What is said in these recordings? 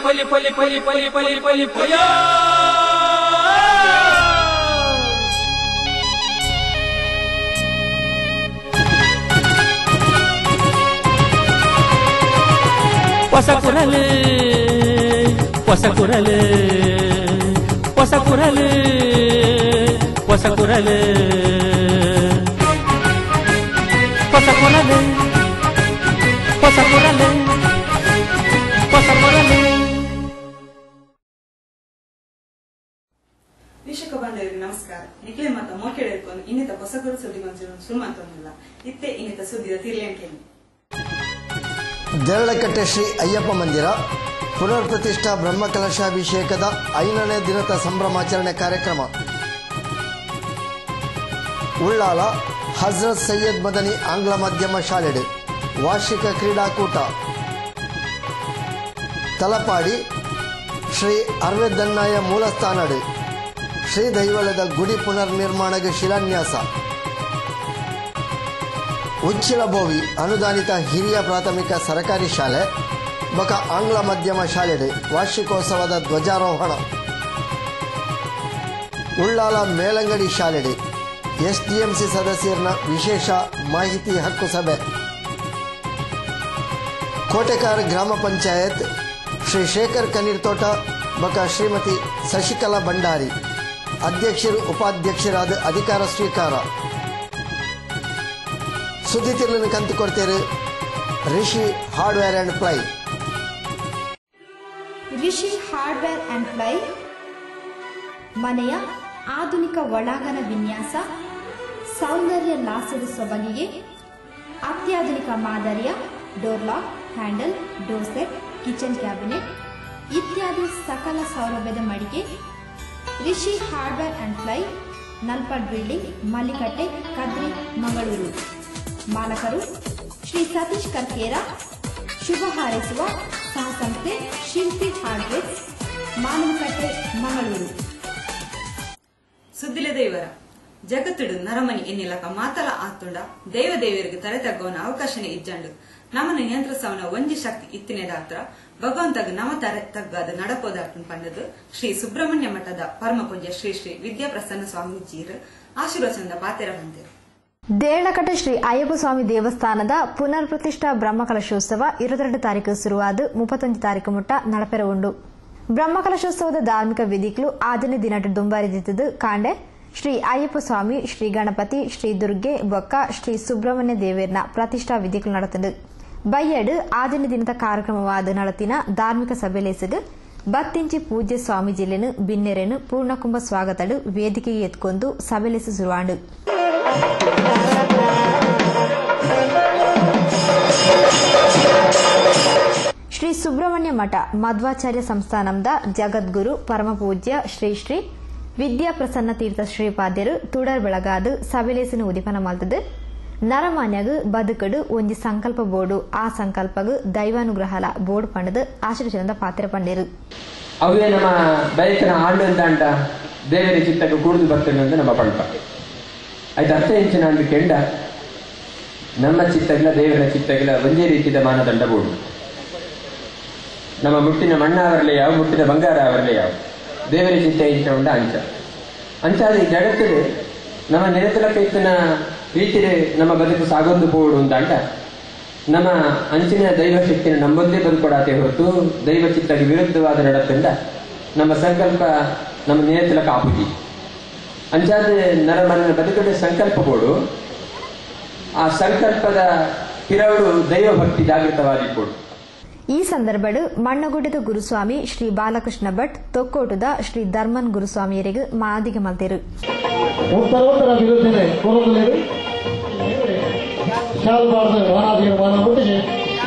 ಪಲಿ ಪಲಿ ಪಲಿ ಪಲಿ ಪಲಿ ಪಲಿ ಪಯ ಹೊಸ ಕುರಲು ಹೊಸ ಕುರಲು ಹೊಸ ಕುರಲು ಹೊಸ ಕುರಲು ಹೊಸ ಕುರಲು ಹೊಸ ಕುರಲು ಹೊಸ ಕುರಲು. ವೀಕ್ಷಕ ಬಾಂಧವರಿಗೆ ನಮಸ್ಕಾರ. ನಿಖಿಲೆ ಮತ ಮೋಕೆಡೆ ಇಟ್ಕೊಂಡು ಇನ್ನಿತ ಹೊಸಗರು ಸುದ್ದಿ ಮಂಜೂರು ಸುಳ್ಮಂತೊಂದಿಲ್ಲ ಇತ್ತೆ ಇನ್ನಿತ ಸುದ್ದಿದ ತಿರ್ಲೇಂಕೇನಿ. ದೇರಳಕಟ್ಟೆ ಶ್ರೀ ಅಯ್ಯಪ್ಪ ಮಂದಿರ ಪುನರ್ ಪ್ರತಿಷ್ಠಾ ಬ್ರಹ್ಮಕಲಶಾಭಿಷೇಕದ 5ನೇ ದಿನದ ಸಂಭ್ರಮಾಚರಣೆ ಕಾರ್ಯಕ್ರಮ. ಉಳ್ಳಾಲ ಹಜರತ್ ಸೈಯದ್ ಮದನಿ ಆಂಗ್ಲ ಮಾಧ್ಯಮ ಶಾಲೆಡೆ ವಾರ್ಷಿಕ ಕ್ರೀಡಾಕೂಟ. ತಲಪಾಡಿ ಶ್ರೀ ಅರ್ವೆದನ್ನಾಯ ಮೂಲಸ್ಥಾನಡೆ ಶ್ರೀ ದೈವಲದ ಗುಡಿ ಪುನರ್ ನಿರ್ಮಾಣಕ್ಕೆ ಶಿಲಾನ್ಯಾಸ. ಉಚ್ಚಿಲಬೋವಿ ಅನುದಾನಿತ ಹಿರಿಯ ಪ್ರಾಥಮಿಕ ಸರಕಾರಿ ಶಾಲೆ ಬಕ ಆಂಗ್ಲ ಮಾಧ್ಯಮ ಶಾಲೆಡೆ ವಾರ್ಷಿಕೋತ್ಸವದ ಧ್ವಜಾರೋಹಣ. ಉಳ್ಳಾಲ ಮೇಲಂಗಡಿ ಶಾಲೆಡೆ ಎಸ್ಡಿಎಂಸಿ ಸದಸ್ಯರ ವಿಶೇಷ ಮಾಹಿತಿ ಹಕ್ಕು ಸಭೆ. ಕೋಟೆಕಾರ ಗ್ರಾಮ ಪಂಚಾಯತ್ ಶ್ರೀ ಶೇಖರ್ ಕನೀರ್ತೋಟ ಬಕ ಶ್ರೀಮತಿ ಶಶಿಕಲಾ ಭಂಡಾರಿ ಅಧ್ಯಕ್ಷರು ಉಪಾಧ್ಯಕ್ಷರಾದ ಅಧಿಕಾರ ಸ್ವೀಕಾರ. ಸುದ್ದಿ ತಿರ್ಲಿನ ಕಂತು ಕೊಡ್ತೇರು Rishi hardware and ply. Rishi hardware and ply ಮನೆಯ ಆಧುನಿಕ ಒಳಾಂಗಣ ವಿನ್ಯಾಸ, ಸೌಂದರ್ಯ ಲಾಸದ ಸೊಬಗಿಗೆ ಅತ್ಯಾಧುನಿಕ ಮಾದರಿಯ door lock, handle, door set, kitchen cabinet ಇತ್ಯಾದಿ ಸಕಲ ಸೌಲಭ್ಯದ ಮಳಿಗೆ Rishi hardware and ply, Nalpad building, Mallikatte, Kadri, Mangaluru. ಮಾಲಕರು ಶ್ರೀ ಸತೀಶ್ ಕರ್ಕೇರ. ಶುಭ ಹಾರೈಸುವ ಸಹಸಂಸ್ಥೆ ಶಿಲ್ಪಿ ಹಾರ್ಡ್ವೇರ್, ಮಾನವಕಟ್ಟೆ, ಮಂಗಳೂರು. ಸುದ್ದಿಲೆ ದೈವರ ಜಗತ್ತುಡು ನರಮನಿ ಎನ್ನಿಲಕ ಮಾತಲ ಆತುಂಡ ದೇವದೇವರಿಗೆ ತಲೆ ತಗ್ಗೋನ ಅವಕಾಶನೇ ಇಜ್ಜಂಡು ನಮ್ಮನ್ನು ನಿಯಂತ್ರಿಸವನ ಒಂಜಿ ಶಕ್ತಿ ಇತ್ತಿನೆದಾತ್ರ ಭಗವಂತಗ ನಮ ತರೆ ತಗ್ಗಾದ ನಡಪೋದಾಟನ್ ಪಂಡದು ಶ್ರೀ ಸುಬ್ರಹ್ಮಣ್ಯ ಮಠದ ಪರಮ ಪೂಜ್ಯ ಶ್ರೀ ಶ್ರೀ ವಿದ್ಯಾಪ್ರಸನ್ನ ಸ್ವಾಮೀಜಿಯರು ಆಶೀರ್ವಚನದ ಪಾತೆರ ಬಂದಿರು. ದೇರಳಕಟ್ಟೆ ಶ್ರೀ ಅಯ್ಯಪ್ಪ ಸ್ವಾಮಿ ದೇವಸ್ಥಾನದ ಪುನರ್ ಪ್ರತಿಷ್ಠಾ ಬ್ರಹ್ಮಕಲಶೋತ್ಸವ 22 ತಾರೀಕು ಶುರುವಾದ 31 ತಾರೀಕು ಮುಟ್ಟ ನಡಪೆರ ಉಂಡು. ಬ್ರಹ್ಮಕಲಶೋತ್ಸವದ ಧಾರ್ಮಿಕ ವೇದಿಕೆಲು ಆದನೇ ದಿನಟ ದುಂಬಾರಿದಿದ್ದು ಕಾಂಡೆ ಶ್ರೀ ಅಯ್ಯಪ್ಪ ಸ್ವಾಮಿ, ಶ್ರೀ ಗಣಪತಿ, ಶ್ರೀ ದುರ್ಗೆ ಬೊಕ್ಕ ಶ್ರೀ ಸುಬ್ರಹ್ಮಣ್ಯ ದೇವೇರ್ನ ಪ್ರತಿಷ್ಠಾ ವೇದಿಕೆಲು ನಡೆತಂಡು. ಬಯ್ಯಡು ಆದನೇ ದಿನದ ಕಾರ್ಯಕ್ರಮವಾದ ನಡತಿನ ಧಾರ್ಮಿಕ ಸಭೆಲೇಸಡು ಬತ್ತಿಂಚಿ ಪೂಜ್ಯ ಸ್ವಾಮೀಜಿಲೆನು ಬಿನ್ನೆರೆನು ಪೂರ್ಣಕುಂಭ ಸ್ವಾಗತಡು ವೇದಿಕೆಗೆ ಎತ್ಕೊಂಡು ಸಭೆಲೇಸ ಶುರುವಾಂಡು. ಶ್ರೀ ಸುಬ್ರಹ್ಮಣ್ಯ ಮಠ ಮಧ್ವಾಚಾರ್ಯ ಸಂಸ್ಥಾನದ ಜಗದ್ಗುರು ಪರಮ ಪೂಜ್ಯ ಶ್ರೀ ಶ್ರೀ ವಿದ್ಯಾಪ್ರಸನ್ನ ತೀರ್ಥ ಶ್ರೀಪಾದ್ಯರು ತುಡರ್ ಬೆಳಗಾದು ಸಭೆಲೇಸಿನ ಉದಿಪನ ಮಾಡ್ತದ್ದು. ನರಮಾನ್ಯಾಗ ಬದುಕಡು ಒಂಜಿ ಸಂಕಲ್ಪ ಬೋರ್ಡು ಆ ಸಂಕಲ್ಪಗ ದೈವಾನುಗ್ರಹಲ ಬೋರ್ಡ್ ಪಂಡದು ಆಶೀರ್ವಚನದ ಪಾತ್ರ ಪಂಡೇರು. ಅವೇ ನಮ್ಮ ಬಯಕನ ಆಂಡು ಅಂತ ದೇವರ ಚಿತ್ತಕ್ಕೆ ಕೂಡಿದು ಬರ್ತೇನೆ ಅಂತ ನಮ್ಮ ಪಂಪ ಆಯ್ತು. ಅರ್ಥ ಹೆಂಚಿನ ಅಂದು ಕೆಂಡ ನಮ್ಮ ಚಿತ್ತಗಳ ದೇವರ ಚಿತ್ತಗಳ ಒಂದೇ ರೀತಿಯ ಮಾನದಂಡ ಬೋರ್ಡು. ನಮ್ಮ ಮುಟ್ಟಿನ ಮಣ್ಣ ಅವರಲ್ಲೇ ಯಾವ, ಮುಟ್ಟಿನ ಬಂಗಾರ ಅವರಲ್ಲೇ ಯಾವ, ದೇವರ ಚಿತ್ತ ಇಂಚ ಉಂಡ ಅಂಚ ಅಂಚಾದ ಈ ಜಗತ್ತಿಗೆ ನಮ್ಮ ನಿರತಲಕೈತನ ರೀತಿಯ ನಮ್ಮ ಬದುಕು ಸಾಗೊಂದು ಪೋಡು ಅಂತ ಅಂಟ ನಮ್ಮ ಅಂಚಿನ ದೈವ ಶಕ್ತಿನ ನಮ್ಮೊಂದೇ ಬದುಕೊಡಾತೆ ಹೊರತು ದೈವ ಚಿತ್ತಕ್ಕೆ ವಿರುದ್ಧವಾದ ನಡತೆಂದ ನಮ್ಮ ಸಂಕಲ್ಪ ನಮ್ಮ ನಿರತಲಕ ಆಪುಜಿ ಅಂಚಾದ ನರಮನ ಬದುಕಡೆ ಸಂಕಲ್ಪ ಬೋಡು. ಆ ಸಂಕಲ್ಪದ ಪಿರವಡು ದೈವ ಭಕ್ತಿ ಜಾಗೃತವಾಗಿರ್ಬೋದು. ಈ ಸಂದರ್ಭಡು ಮಣ್ಣಗುಡ್ಡದ ಗುರುಸ್ವಾಮಿ ಶ್ರೀ ಬಾಲಕೃಷ್ಣ ಭಟ್, ತೊಕ್ಕೋಟದ ಶ್ರೀ ಧರ್ಮನ್ ಗುರುಸ್ವಾಮಿಯರಿಗೆ ಮಾದಿಗೆ ಮಲ್ತೇರು. ಉತ್ತರೋತ್ತರ ವಿರುದ್ಧನೇ ಕೋರದಲ್ಲಿ ಶಾಲ್ ಬಾರ್ದು ಮಾನಾದಿಗೆ ಮಾನಗುಡ್ಡಿಗೆ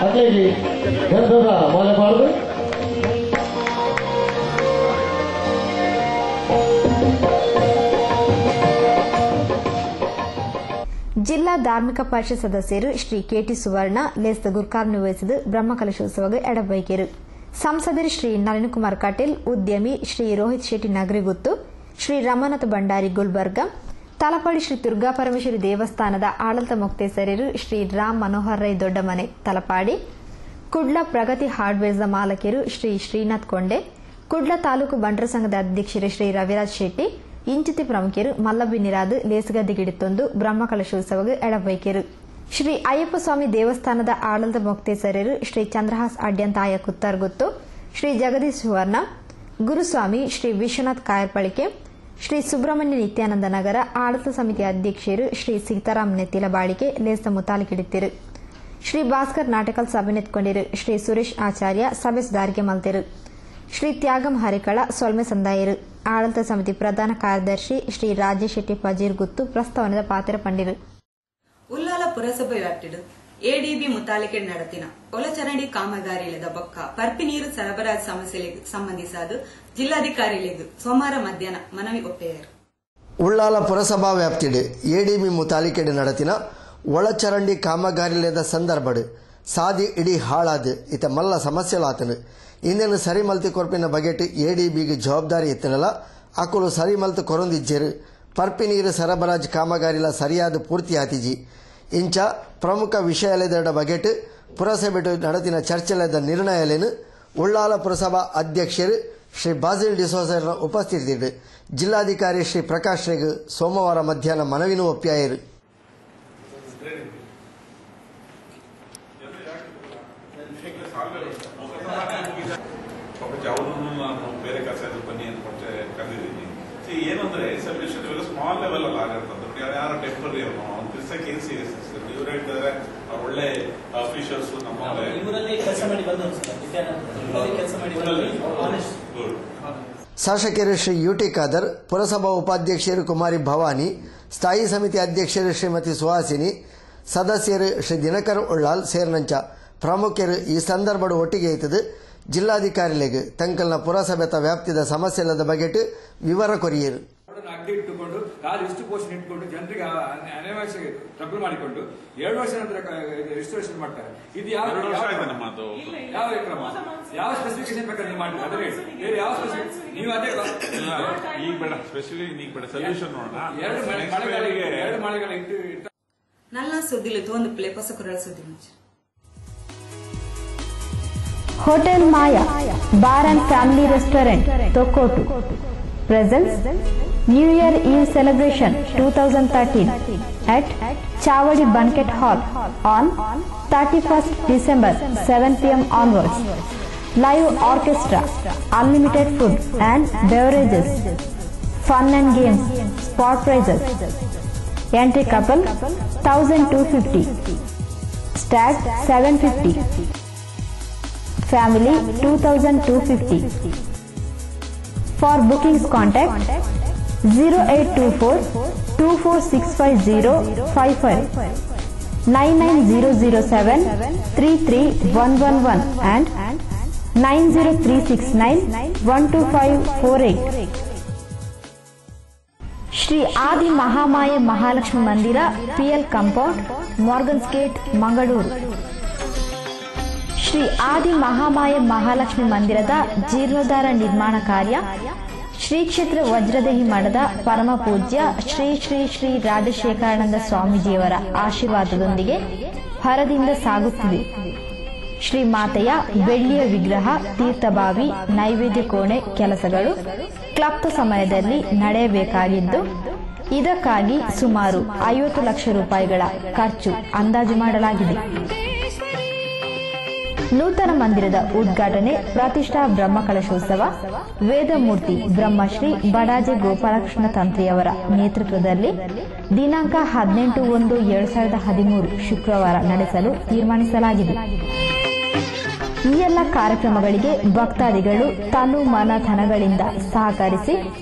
ಅಟ್ಲೇಗಿ ಗಂಧದ ಮಾಲೆ ಬಾರ್ದು ಜಿಲ್ಲಾ ಧಾರ್ಮಿಕ ಪರಿಷತ್ ಸದಸ್ಯರು ಶ್ರೀ ಕೆಟಿ ಸುವರ್ಣ ಲೇಸ್ದ ಗುರ್ಕಾರ್ನು ವಹಿಸಿದ ಬ್ರಹ್ಮಕಲಶೋತ್ಸವಗೆ ಎಡಬೈಕೆರು. ಸಂಸದರು ಶ್ರೀ ನಳಿನ್ ಕುಮಾರ್ ಕಟೀಲ್, ಉದ್ಯಮಿ ಶ್ರೀ ರೋಹಿತ್ ಶೆಟ್ಟಿ ನಗರಿಗುತ್ತು, ಶ್ರೀ ರಮನಾಥ ಭಂಡಾರಿ ಗುಲ್ಬರ್ಗ, ತಲಪಾಡಿ ಶ್ರೀ ದುರ್ಗಾ ಪರಮೇಶ್ವರಿ ದೇವಸ್ಥಾನದ ಆಡಳಿತ ಮುಕ್ತೇಸರರು ಶ್ರೀ ರಾಮ್ ಮನೋಹರ್ ರೈ ದೊಡ್ಡಮನೆ ತಲಪಾಡಿ, ಕುಡ್ಲ ಪ್ರಗತಿ ಹಾರ್ಡ್ವೇರ್ಸ್ನ ಮಾಲಕಿಯರು ಶ್ರೀ ಶ್ರೀನಾಥ್ ಕೊಂಡೆ, ಕುಡ್ಲ ತಾಲೂಕು ಬಂಟರ ಸಂಘದ ಅಧ್ಯಕ್ಷರು ಶ್ರೀ ರವಿರಾಜ್ ಶೆಟ್ಟಿ, ಇಂಚಿತಿ ಪ್ರಮುಖರು ಮಲ್ಲಬಿನಿರಾದ್ ಲೇಸುಗದ್ದಿಗಿಡಿತ್ತೊಂದು ಬ್ರಹ್ಮಕಲಶೋತ್ಸವಗೆ ಎಡಬೈಕೆರು. ಶ್ರೀ ಅಯ್ಯಪ್ಪ ಸ್ವಾಮಿ ದೇವಸ್ಥಾನದ ಆಡಳಿತ ಮೊಕ್ತೇಸರರು ಶ್ರೀ ಚಂದ್ರಹಾಸ್ ಅಡ್ಯಂತಾಯ ಕುತ್ತರ್ಗುತ್ತು, ಶ್ರೀ ಜಗದೀಶ್ ಸುವರ್ಣ, ಗುರುಸ್ವಾಮಿ ಶ್ರೀ ವಿಶ್ವನಾಥ್ ಕಾಯರ್ಪಳಿಕೆ, ಶ್ರೀ ಸುಬ್ರಹ್ಮಣ್ಯ ನಿತ್ಯಾನಂದ ನಗರ ಆಡಳಿತ ಸಮಿತಿ ಅಧ್ಯಕ್ಷರು ಶ್ರೀ ಸೀತಾರಾಮ್ ನೆತ್ತಿಲ ಬಾಳಿಕೆ ಲೇಸ ಮುತಾಲಿಕಿಡಿತಿರು. ಶ್ರೀ ಭಾಸ್ಕರ್ ನಾಟಕಲ್ ಸಭೆ ನೆತ್ಕೊಂಡಿರು. ಶ್ರೀ ಸುರೇಶ್ ಆಚಾರ್ಯ ಸಭೆ ಸುಧಾರಿಕೆ ಮಲ್ತಿರು. ಶ್ರೀ ತ್ಯಾಗಂ ಹರಿಕಳ ಸೊಲ್ಮೆ ಸಂದಾಯರು. ಆಡಳಿತ ಸಮಿತಿ ಪ್ರಧಾನ ಕಾರ್ಯದರ್ಶಿ ಶ್ರೀ ರಾಜೇಶ್ ಶೆಟ್ಟಿ ಪಜೀರ್ ಗುತ್ತು ಪ್ರಸ್ತಾವನೆದ ಪಾತ್ರ ಪಂಡಿರು. ಉಲ್ಲಾಲ ಪುರಸಭೆ ವ್ಯಾಪ್ತಿಡು ಎಡಿಬಿ ಮುತಾಲಿಕೆ ನಡತಿನ ಒಳಚರಂಡಿ ಕಾಮಗಾರಿಲದ ಬೊಕ್ಕ ಪರ್ಪಿ ನೀರು ಸರಬರಾಜು ಸಮಸ್ಯೆಗೆ ಸಂಬಂಧಿಸಾದ ಜಿಲ್ಲಾಧಿಕಾರಿಗಳಿಗೆ ಸೋಮವಾರ ಮಧ್ಯಾಹ್ನ ಮನವಿ ಒಪ್ಪೆಯರು. ಉಳ್ಳಾಲ ಪುರಸಭಾ ವ್ಯಾಪ್ತಿಡು ಎಡಿಬಿ ಮುತಾಲಿಕೆಡು ನಡತಿನ ಒಳಚರಂಡಿ ಕಾಮಗಾರಿಲದ ಸಂದರ್ಭಡು ಸಾದಿ ಇಡೀ ಹಾಳಾದು ಇತ ಮಲ್ಲ ಸಮಸ್ಯೆಲಾತನು ಇನ್ನೇನು ಸರಿ ಮಲ್ತಿ ಕೊರ್ಪಿನ ಬಗೆಟ್ ಎಡಿಬಿಗೆ ಜವಾಬ್ದಾರಿ ಎತ್ತನಲ್ಲ ಅಕುಲು ಸರಿ ಮಲ್ತು ಕೊರೊಂದಿಜ್ಜರು ಪರ್ಪಿ ನೀರು ಸರಬರಾಜು ಕಾಮಗಾರಿಲ ಸರಿಯಾದ ಪೂರ್ತಿ ಆತಿಜಿ ಇಂಚ ಪ್ರಮುಖ ವಿಷಯಲೆದ ಬಗೆಟ್ ಪುರಸಭೆಡು ನಡತಿನ ಚರ್ಚೆಲೆದ ನಿರ್ಣಯಲೇನು ಉಳ್ಳಾಲ ಪುರಸಭಾ ಅಧ್ಯಕ್ಷರು ಶ್ರೀ ಬಾಸಿಲ್ ಡಿಸೋಸರ್ನ ಉಪಸ್ಥಿತಿಡು ಜಿಲ್ಲಾಧಿಕಾರಿ ಶ್ರೀ ಪ್ರಕಾಶ್ ರೆಗ್ ಸೋಮವಾರ ಮಧ್ಯಾಹ್ನ ಮನವಿನೂ ಒಪ್ಪಿಯಾಯರು. ಬೇರೆ ಕೆಲಸ ಬನ್ನಿ ಅಂತ ಕರೆದಿದ್ದೀನಿ. ಏನಂದ್ರೆ ಸಬ್ಮಿಷನ್ ಇವೆಲ್ಲ ಸ್ಮಾಲ್ ಲೆವೆಲ್ ಅಲ್ಲಿ ಆಗಿರ್ತದೆ. ಯಾರು ಟೆಂಪರರಿ ಅವನು ಏನ್ ಸೀರಿಯಸ್ ಇವ್ರು ಹೇಳ್ತಾರೆ ಒಳ್ಳೆ ಅಫಿಷಿಯಲ್ಸ್ ನಮ್ಮ ಶಾಸಕರು ಶ್ರೀ ಯುಟಿ ಖಾದರ್, ಪುರಸಭಾ ಉಪಾಧ್ಯಕ್ಷರು ಕುಮಾರಿ ಭವಾನಿ, ಸ್ಥಾಯಿ ಸಮಿತಿ ಅಧ್ಯಕ್ಷರು ಶ್ರೀಮತಿ ಸುಹಾಸಿನಿ, ಸದಸ್ಯರು ಶ್ರೀ ದಿನಕರ್ ಉಳ್ಳಾಲ್ ಸೇರಿನಂಚ ಪ್ರಮುಖರು ಈ ಸಂದರ್ಭದ ಒಟ್ಟಿಗೆ ಇದ್ದದು ಜಿಲ್ಲಾಧಿಕಾರಿಗಳಿಗೆ ತಂಕಲ್ನ ಪುರಸಭೆತ ವ್ಯಾಪ್ತಿದ ಸಮಸ್ಯೆಲದ ಬಗೆಟ್ ವಿವರ ಕೊರಿಯರು. ಅಡ್ಡಿ ಇಟ್ಟುಕೊಂಡು ಕಾಲು ಇಷ್ಟು ಪೋಷನ್ ಇಟ್ಕೊಂಡು ಜನರಿಗೆ ಅನಾವಶ್ಯಕ ಟ್ರಬಲ್ ಮಾಡಿಕೊಂಡು 2 ವರ್ಷ ನಂತರ ರಿಜಿಸ್ಟ್ರೇಷನ್ ಮಾಡ್ತಾರೆ. ಇದು ಯಾವ ಕ್ರಮ, ಯಾವ ಸ್ಪೆಸಿಫಿಕೇಶನ್ ಬೇಕಾದ್ರೆ ನೀವು ಮಾಡಿ ಅದೇ ಬೇರೆ ಯಾವ ಸ್ಪೆಸಿಫಿಕೇಶನ್ ನೀವು ಅದೇ ಈಗ ಬೇಡ ಸ್ಪೆಷಲಿ ಈಗ ಬೇಡ ಸೊಲ್ಯೂಷನ್ ನೋಡೋಣ. 2 ಮಳೆಗಳ ಇಟ್ಟು ನಲ್ಲ ಸುದ್ದಿಲು ತೋಂದು ಪ್ಲೇ ಹೊಸ ಕುರಳ ಸುದ್ದಿ ಮುಂಚೆ hotel Maya bar and family restaurant Thokkottu presents New Year Eve celebration 2013 at Chavadi Banquet Hall on 31st December 7 p.m. onwards. Live orchestra, unlimited food and beverages, fun and games, sport prizes. Entry couple 1250, stag 750, family 2250. For bookings contact 0824 2465055, 99007 33111 and 90369 12548. Shri ಆದಿ ಮಹಾಮಾಯ ಮಹಾಲಕ್ಷ್ಮಿ ಮಂದಿರ, PL compound, Morgan's gate, Mangaluru. Shri ಆದಿ ಮಹಾಮಾಯ ಮಹಾಲಕ್ಷ್ಮಿ ಮಂದಿರದ ಜೀರ್ಣೋದ್ಧಾರ ನಿರ್ಮಾಣ ಕಾರ್ಯ ಶ್ರೀ ಕ್ಷೇತ್ರ ವಜ್ರದೇಹಿ ಮಠದ ಪರಮ ಪೂಜ್ಯ ಶ್ರೀ ಶ್ರೀ ಶ್ರೀ ರಾಜಶೇಖರಾನಂದ ಸ್ವಾಮೀಜಿಯವರ ಆಶೀರ್ವಾದದೊಂದಿಗೆ ಭರದಿಂದ ಸಾಗುತ್ತಿದೆ. ಶ್ರೀ ಮಾತೆಯ ಬೆಳ್ಳಿಯ ವಿಗ್ರಹ, ತೀರ್ಥಬಾವಿ, ನೈವೇದ್ಯ ಕೋಣೆ ಕೆಲಸಗಳು ಕ್ಲಪ್ತ ಸಮಯದಲ್ಲಿ ನಡೆಯಬೇಕಾಗಿದ್ದು, ಇದಕ್ಕಾಗಿ ಸುಮಾರು 50 ಲಕ್ಷ ರೂಪಾಯಿಗಳ ಖರ್ಚು ಅಂದಾಜು ಮಾಡಲಾಗಿದೆ. ನೂತನ ಮಂದಿರದ ಉದ್ಘಾಟನೆ, ಪ್ರತಿಷ್ಠಾ ಬ್ರಹ್ಮಕಲಶೋತ್ಸವ ವೇದಮೂರ್ತಿ ಬ್ರಹ್ಮಶ್ರೀ ಬಡಾಜೆ ಗೋಪಾಲಕೃಷ್ಣ ತಂತ್ರಿಯವರ ನೇತೃತ್ವದಲ್ಲಿ ದಿನಾಂಕ 18/1/2013 ಶುಕ್ರವಾರ ನಡೆಸಲು ತೀರ್ಮಾನಿಸಲಾಗಿದೆ. ಈ ಎಲ್ಲ ಕಾರ್ಯಕ್ರಮಗಳಿಗೆ ಭಕ್ತಾದಿಗಳು ತನು ಮನ ಧನಗಳಿಂದ ಸಹಕರಿಸಿ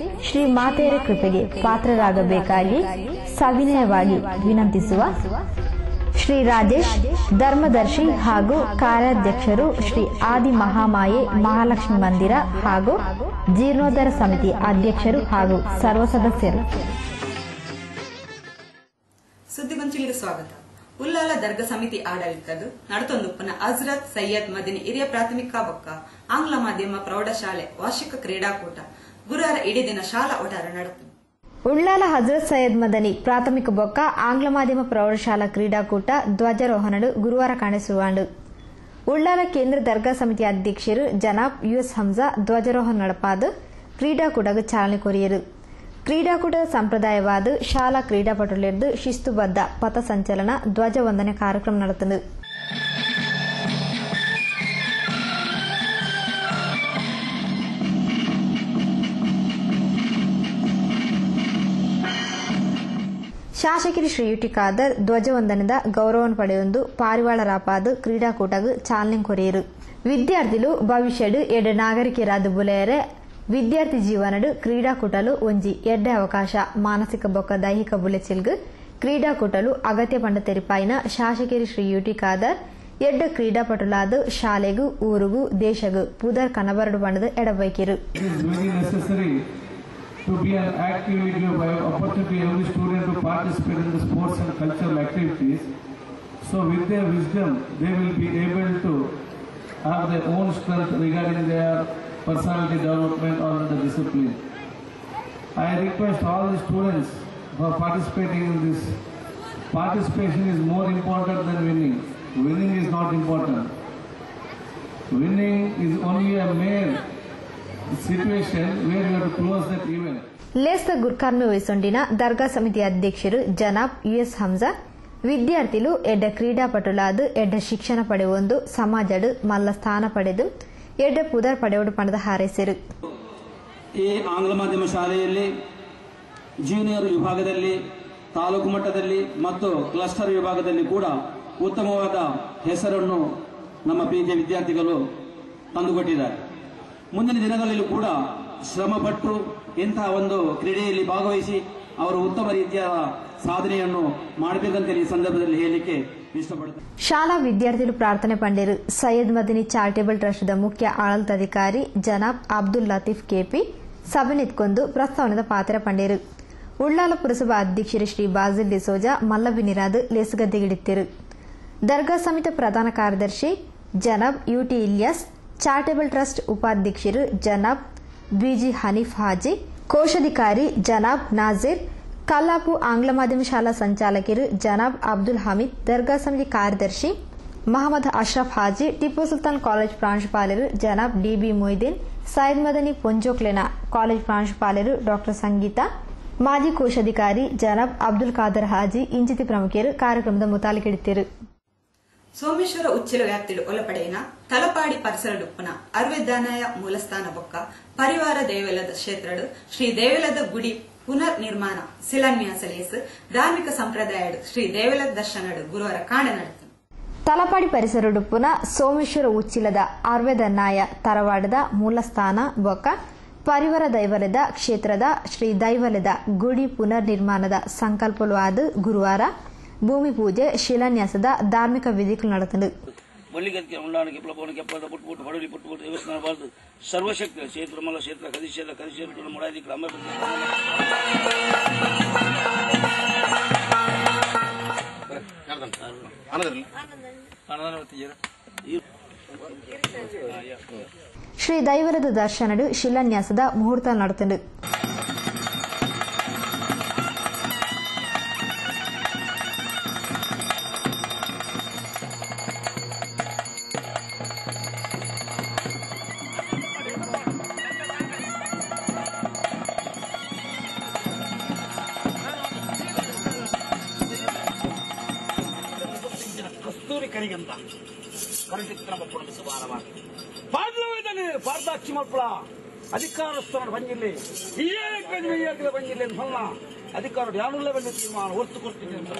ಶ್ರೀ ಮಾತೆಯರ ಕೃಪೆಗೆ ಪಾತ್ರರಾಗಬೇಕಾಗಿ ಸವಿನಯವಾಗಿ ವಿನಂತಿಸುವ ಶ್ರೀ ರಾಜೇಶ್, ಧರ್ಮದರ್ಶಿ ಹಾಗೂ ಕಾರ್ಯಾಧ್ಯಕ್ಷರು, ಶ್ರೀ ಆದಿ ಮಹಾಮಾಯೆ ಮಹಾಲಕ್ಷ್ಮಿ ಮಂದಿರ ಹಾಗೂ ಜೀರ್ಣೋದ್ಧಾರ ಸಮಿತಿ ಅಧ್ಯಕ್ಷರು ಹಾಗೂ ಸರ್ವ ಸದಸ್ಯರು. ಸುದ್ದಿಗೊಂಚಿಲಿಗೆ ಸ್ವಾಗತ. ಉಲ್ಲಾಲ ದರ್ಗಾ ಸಮಿತಿ ಆಡಳಿತದ್ದು ನಡತೊಂದುಪ್ಪನ ಹಜರತ್ ಸೈಯದ್ ಮದಿನಿ ಹಿರಿಯ ಪ್ರಾಥಮಿಕ ಬೊಕ್ಕ ಆಂಗ್ಲ ಮಾಧ್ಯಮ ಪ್ರೌಢಶಾಲೆ ವಾರ್ಷಿಕ ಕ್ರೀಡಾಕೂಟ ಗುರುವಾರ ಇಡೀ ದಿನ ಶಾಲಾ ಒಟಾರ ನಡೆತು. ಉಳ್ಳಾಲ ಹಜರತ್ ಸೈಯದ್ ಮದನಿ ಪ್ರಾಥಮಿಕ ಬೊಕ್ಕ ಆಂಗ್ಲ ಮಾಧ್ಯಮ ಪ್ರೌಢಶಾಲಾ ಕ್ರೀಡಾಕೂಟ ಧ್ವಜಾರೋಹಣಡು ಗುರುವಾರ ಕಾಣಿಸುವಾಂಡು. ಉಳ್ಳಾಲ ಕೇಂದ್ರ ದರ್ಗಾ ಸಮಿತಿ ಅಧ್ಯಕ್ಷರು ಜನಾಬ್ ಯುಎಸ್ ಹಂಜಾ ಧ್ವಜಾರೋಹಣ ನಡಪಾದ ಕ್ರೀಡಾಕೂಟಕ್ಕೆ ಚಾಲನೆ ಕೊರಿಯರು. ಕ್ರೀಡಾಕೂಟದ ಸಂಪ್ರದಾಯವಾದ ಶಾಲಾ ಕ್ರೀಡಾಪಟುಗಳಿದ್ದು ಶಿಸ್ತುಬದ್ಧ ಪಥಸಂಚಲನ ಧ್ವಜ ವಂದನೆ ಕಾರ್ಯಕ್ರಮ ನಡೆತದೆ. ಶಾಸಕರು ಶ್ರೀ ಯುಟಿ ಖಾದರ್ ಧ್ವಜವಂದನದ ಗೌರವವನ್ನು ಪಡೆಯೊಂದು ಪಾರಿವಾಳ ರಾಪಾದ ಕ್ರೀಡಾಕೂಟಕ್ಕೆ ಚಾಲನೆ ಕೊರಿಯರು. ವಿದ್ಯಾರ್ಥಿಗಳು ಭವಿಷ್ಯಡು ಎಡ್ಡೆ ನಾಗರಿಕರಾದ ಬುಲೆಯರೆ ವಿದ್ಯಾರ್ಥಿ ಜೀವನಡು ಕ್ರೀಡಾಕೂಟಲು ಒಂಜಿ ಎಡ್ಡೆ ಅವಕಾಶ ಮಾನಸಿಕ ಬೊಕ್ಕ ದೈಹಿಕ ಬುಲೆಚಿಲ್ಗು ಕ್ರೀಡಾಕೂಟಲು ಅಗತ್ಯ ಪಂಡ ತೆರಿಪಾಯಿನ ಶಾಸಕರು ಶ್ರೀ ಯುಟಿ ಖಾದರ್ ಎಡ್ಡ ಕ್ರೀಡಾಪಟುಲಾದ ಶಾಲೆಗೂ ಊರುಗೂ ದೇಶಗೂ ಪುದರ್ ಕನಬರಡು ಪಂಡದ ಎಡಬೈಕಿರು. To be an active by opportunity every student to participate in the sports and cultural activities. So with their wisdom, they will be able to have their own strength regarding their personality development or the discipline. I request all the students for participating in this. Participation is more important than winning. Winning is not important. Winning is only a mere situation where you have to close that event. ಲೇಸ್ತ ಗುರ್ಕಾರ್ಮೆ ವಹಿಸೊಂಡಿನ ದರ್ಗಾ ಸಮಿತಿ ಅಧ್ಯಕ್ಷರು ಜನಾಬ್ US Hamza ವಿದ್ಯಾರ್ಥಿಗಳು ಎಡ್ಡ ಕ್ರೀಡಾಪಟುಲಾದ ಎಡ್ಡ ಶಿಕ್ಷಣ ಪಡೆಯುವೊಂದು ಸಮಾಜಡು ಮಲ್ಲ ಸ್ಥಾನ ಪಡೆದು ಎಡ್ಡ ಪುದರ್ ಪಡೆಯುವುದು ಪಣದ ಹಾರೈಸಿರು. ಈ ಆಂಗ್ಲ ಮಾಧ್ಯಮ ಶಾಲೆಯಲ್ಲಿ ಜೂನಿಯರ್ ವಿಭಾಗದಲ್ಲಿ ತಾಲೂಕು ಮಟ್ಟದಲ್ಲಿ ಮತ್ತು ಕ್ಲಸ್ಟರ್ ವಿಭಾಗದಲ್ಲಿ ಕೂಡ ಉತ್ತಮವಾದ ಹೆಸರನ್ನು ನಮ್ಮ ಪ್ರೀತಿಯ ವಿದ್ಯಾರ್ಥಿಗಳು ತಂದುಕೊಟ್ಟಿದ್ದಾರೆ. ಮುಂದಿನ ದಿನಗಳಲ್ಲೂ ಕೂಡ ಶ್ರಮಪಟ್ಟು ಇಂತಹ ಒಂದು ಕ್ರೀಡೆಯಲ್ಲಿ ಭಾಗವಹಿಸಿ ಅವರು ಉತ್ತಮ ರೀತಿಯ ಸಾಧನೆಯನ್ನು ಮಾಡಬೇಕಂತ ಈ ಸಂದರ್ಭದಲ್ಲಿ ಹೇಳಲಿಕ್ಕೆ ಇಷ್ಟಪಡ್ತಾರೆ. ಶಾಲಾ ವಿದ್ಯಾರ್ಥಿಗಳು ಪ್ರಾರ್ಥನೆ ಪಂಡಿರು. ಸೈಯದ್ ಮದನಿ ಚಾರಿಟೇಬಲ್ ಟ್ರಸ್ಟ್ದ ಮುಖ್ಯ ಆಡಳಿತಾಧಿಕಾರಿ ಜನಾಬ್ ಅಬ್ದುಲ್ ಲತೀಫ್ ಕೆಪಿ ಸಭೆನೆತ್ಕೊಂಡು ಪ್ರಸ್ತಾವನೆದ ಪಾತ್ರ ಪಂಡಿರು. ಉಳ್ಳಾಲ ಪುರಸಭಾ ಅಧ್ಯಕ್ಷರು ಶ್ರೀ ಬಾಜಿಲ್ ಡಿಸೋಜಾ ಮಲ್ಲಬಿನಿರಾದ್ ಲೇಸುಗದ್ದೆಗಿಡಿತ್ತಿರು. ದರ್ಗಾ ಸಮಿತಿ ಪ್ರಧಾನ ಕಾರ್ಯದರ್ಶಿ ಜನಾಬ್ ಯುಟಿ ಇಲಿಯಾಸ್, ಚಾರಿಟೇಬಲ್ ಟ್ರಸ್ಟ್ ಉಪಾಧ್ಯಕ್ಷರು ಜನಾಬ್ ಬಿಜಿ ಹನೀಫ್ ಹಾಜಿ, ಕೋಶಾಧಿಕಾರಿ ಜನಾಬ್ ನಾಜೀರ್, ಕಲ್ಲಾಪು ಆಂಗ್ಲ ಮಾಧ್ಯಮ ಶಾಲಾ ಸಂಚಾಲಕರು ಜನಾಬ್ ಅಬ್ದುಲ್ ಹಮೀದ್, ದರ್ಗಾ ಸಮಿತಿ ಕಾರ್ಯದರ್ಶಿ ಮಹಮ್ಮದ್ ಅಶ್ರಫ್ ಹಾಜಿ, ಟಿಪ್ಪು ಸುಲ್ತಾನ್ ಕಾಲೇಜ್ ಪ್ರಾಂಶುಪಾಲರು ಜನಾಬ್ ಡಿಬಿ ಮೊಯ್ದೀನ್, ಸೈಯದ್ ಮದನಿ ಪೊಂಜೋಕ್ಲೆನ ಕಾಲೇಜ್ ಪ್ರಾಂಶುಪಾಲರು ಡಾ ಸಂಗೀತಾ, ಮಾಜಿ ಕೋಶಾಧಿಕಾರಿ ಜನಾಬ್ ಅಬ್ದುಲ್ ಖಾದರ್ ಹಾಜಿ ಇಂಚಿತಿ ಪ್ರಮುಖರು ಕಾರ್ಯಕ್ರಮದ ಮುತಾಲಿಕೆಡಿತ್ತಿರು. ಸೋಮೇಶ್ವರ ಉಚ್ಚಿಲ ವ್ಯಾಪ್ತಿಡು ಒಳಪಡೆಯಿನ ತಲಪಾಡಿ ಪರಿಸರಡುಪ್ಪುನ ಅರ್ವೆದ್ದಾನಾಯ ಮೂಲಸ್ಥಾನ ಬೊಕ್ಕ ಪರಿವಾರ ದೇವಲದ ಕ್ಷೇತ್ರಡು ಶ್ರೀ ದೇವಲದ ಗುಡಿ ಪುನರ್ ನಿರ್ಮಾಣ ಶಿಲಾನ್ಯಾಸ ಲೇಸು ಧಾರ್ಮಿಕ ಸಂಪ್ರದಾಯಡು ಶ್ರೀ ದೇವಲದ ದರ್ಶನಡು ಗುರುವಾರ ಕಾಣ ನಡೆತು. ತಲಪಾಡಿ ಪರಿಸರಡುಪ್ಪುನ ಸೋಮೇಶ್ವರ ಉಚ್ಚಿಲದ ಅರ್ವೆದನ್ನಾಯ ತರವಾಡದ ಮೂಲಸ್ಥಾನ ಬೊಕ್ಕ ಪರಿವಾರ ದೈವಲದ ಕ್ಷೇತ್ರದ ಶ್ರೀ ದೈವಲದ ಗುಡಿ ಪುನರ್ ನಿರ್ಮಾಣದ ಸಂಕಲ್ಪಲು ಆದ ಗುರುವಾರ ಭೂಮಿ ಪೂಜೆ ಶಿಲಾನ್ಯಾಸದ ಧಾರ್ಮಿಕ ವಿಧಿಗಳು ನಡೆದವು. ಸರ್ವಶಕ್ತಿ ಕ್ಷೇತ್ರ ಮಲ ಕ್ಷೇತ್ರ ಕದಿಶೇಲ ಕದಿಶೇಲ ಮುಡಾದಿ ಗ್ರಾಮ ಶ್ರೀ ದೈವಲದ ದರ್ಶನಡು ಶಿಲಾನ್ಯಾಸದ ಮುಹೂರ್ತ ನಡೆದವು. ಕರಿಗಂತ ಕರಚಿತ್ರ ಮಕ್ಕಳು ಸುಮಾರವಾದ ಪಾಡ್ಲವೇದನೆ ಪಾರ್ದಾಕ್ಷಿ ಮಕ್ಕಳ ಅಧಿಕಾರಸ್ಥರ ಬಂಜಿಲ್ಲ ಈ ಬಂಜಿಲ್ಲ ಅಂತ ಸಣ್ಣ ಅಧಿಕಾರ ಯಾನುಲ್ಲ ಬಂದ ತೀರ್ಮಾನ ಹೊತ್ತು ಕೊಡ್ತೀನಿ ಅಂತ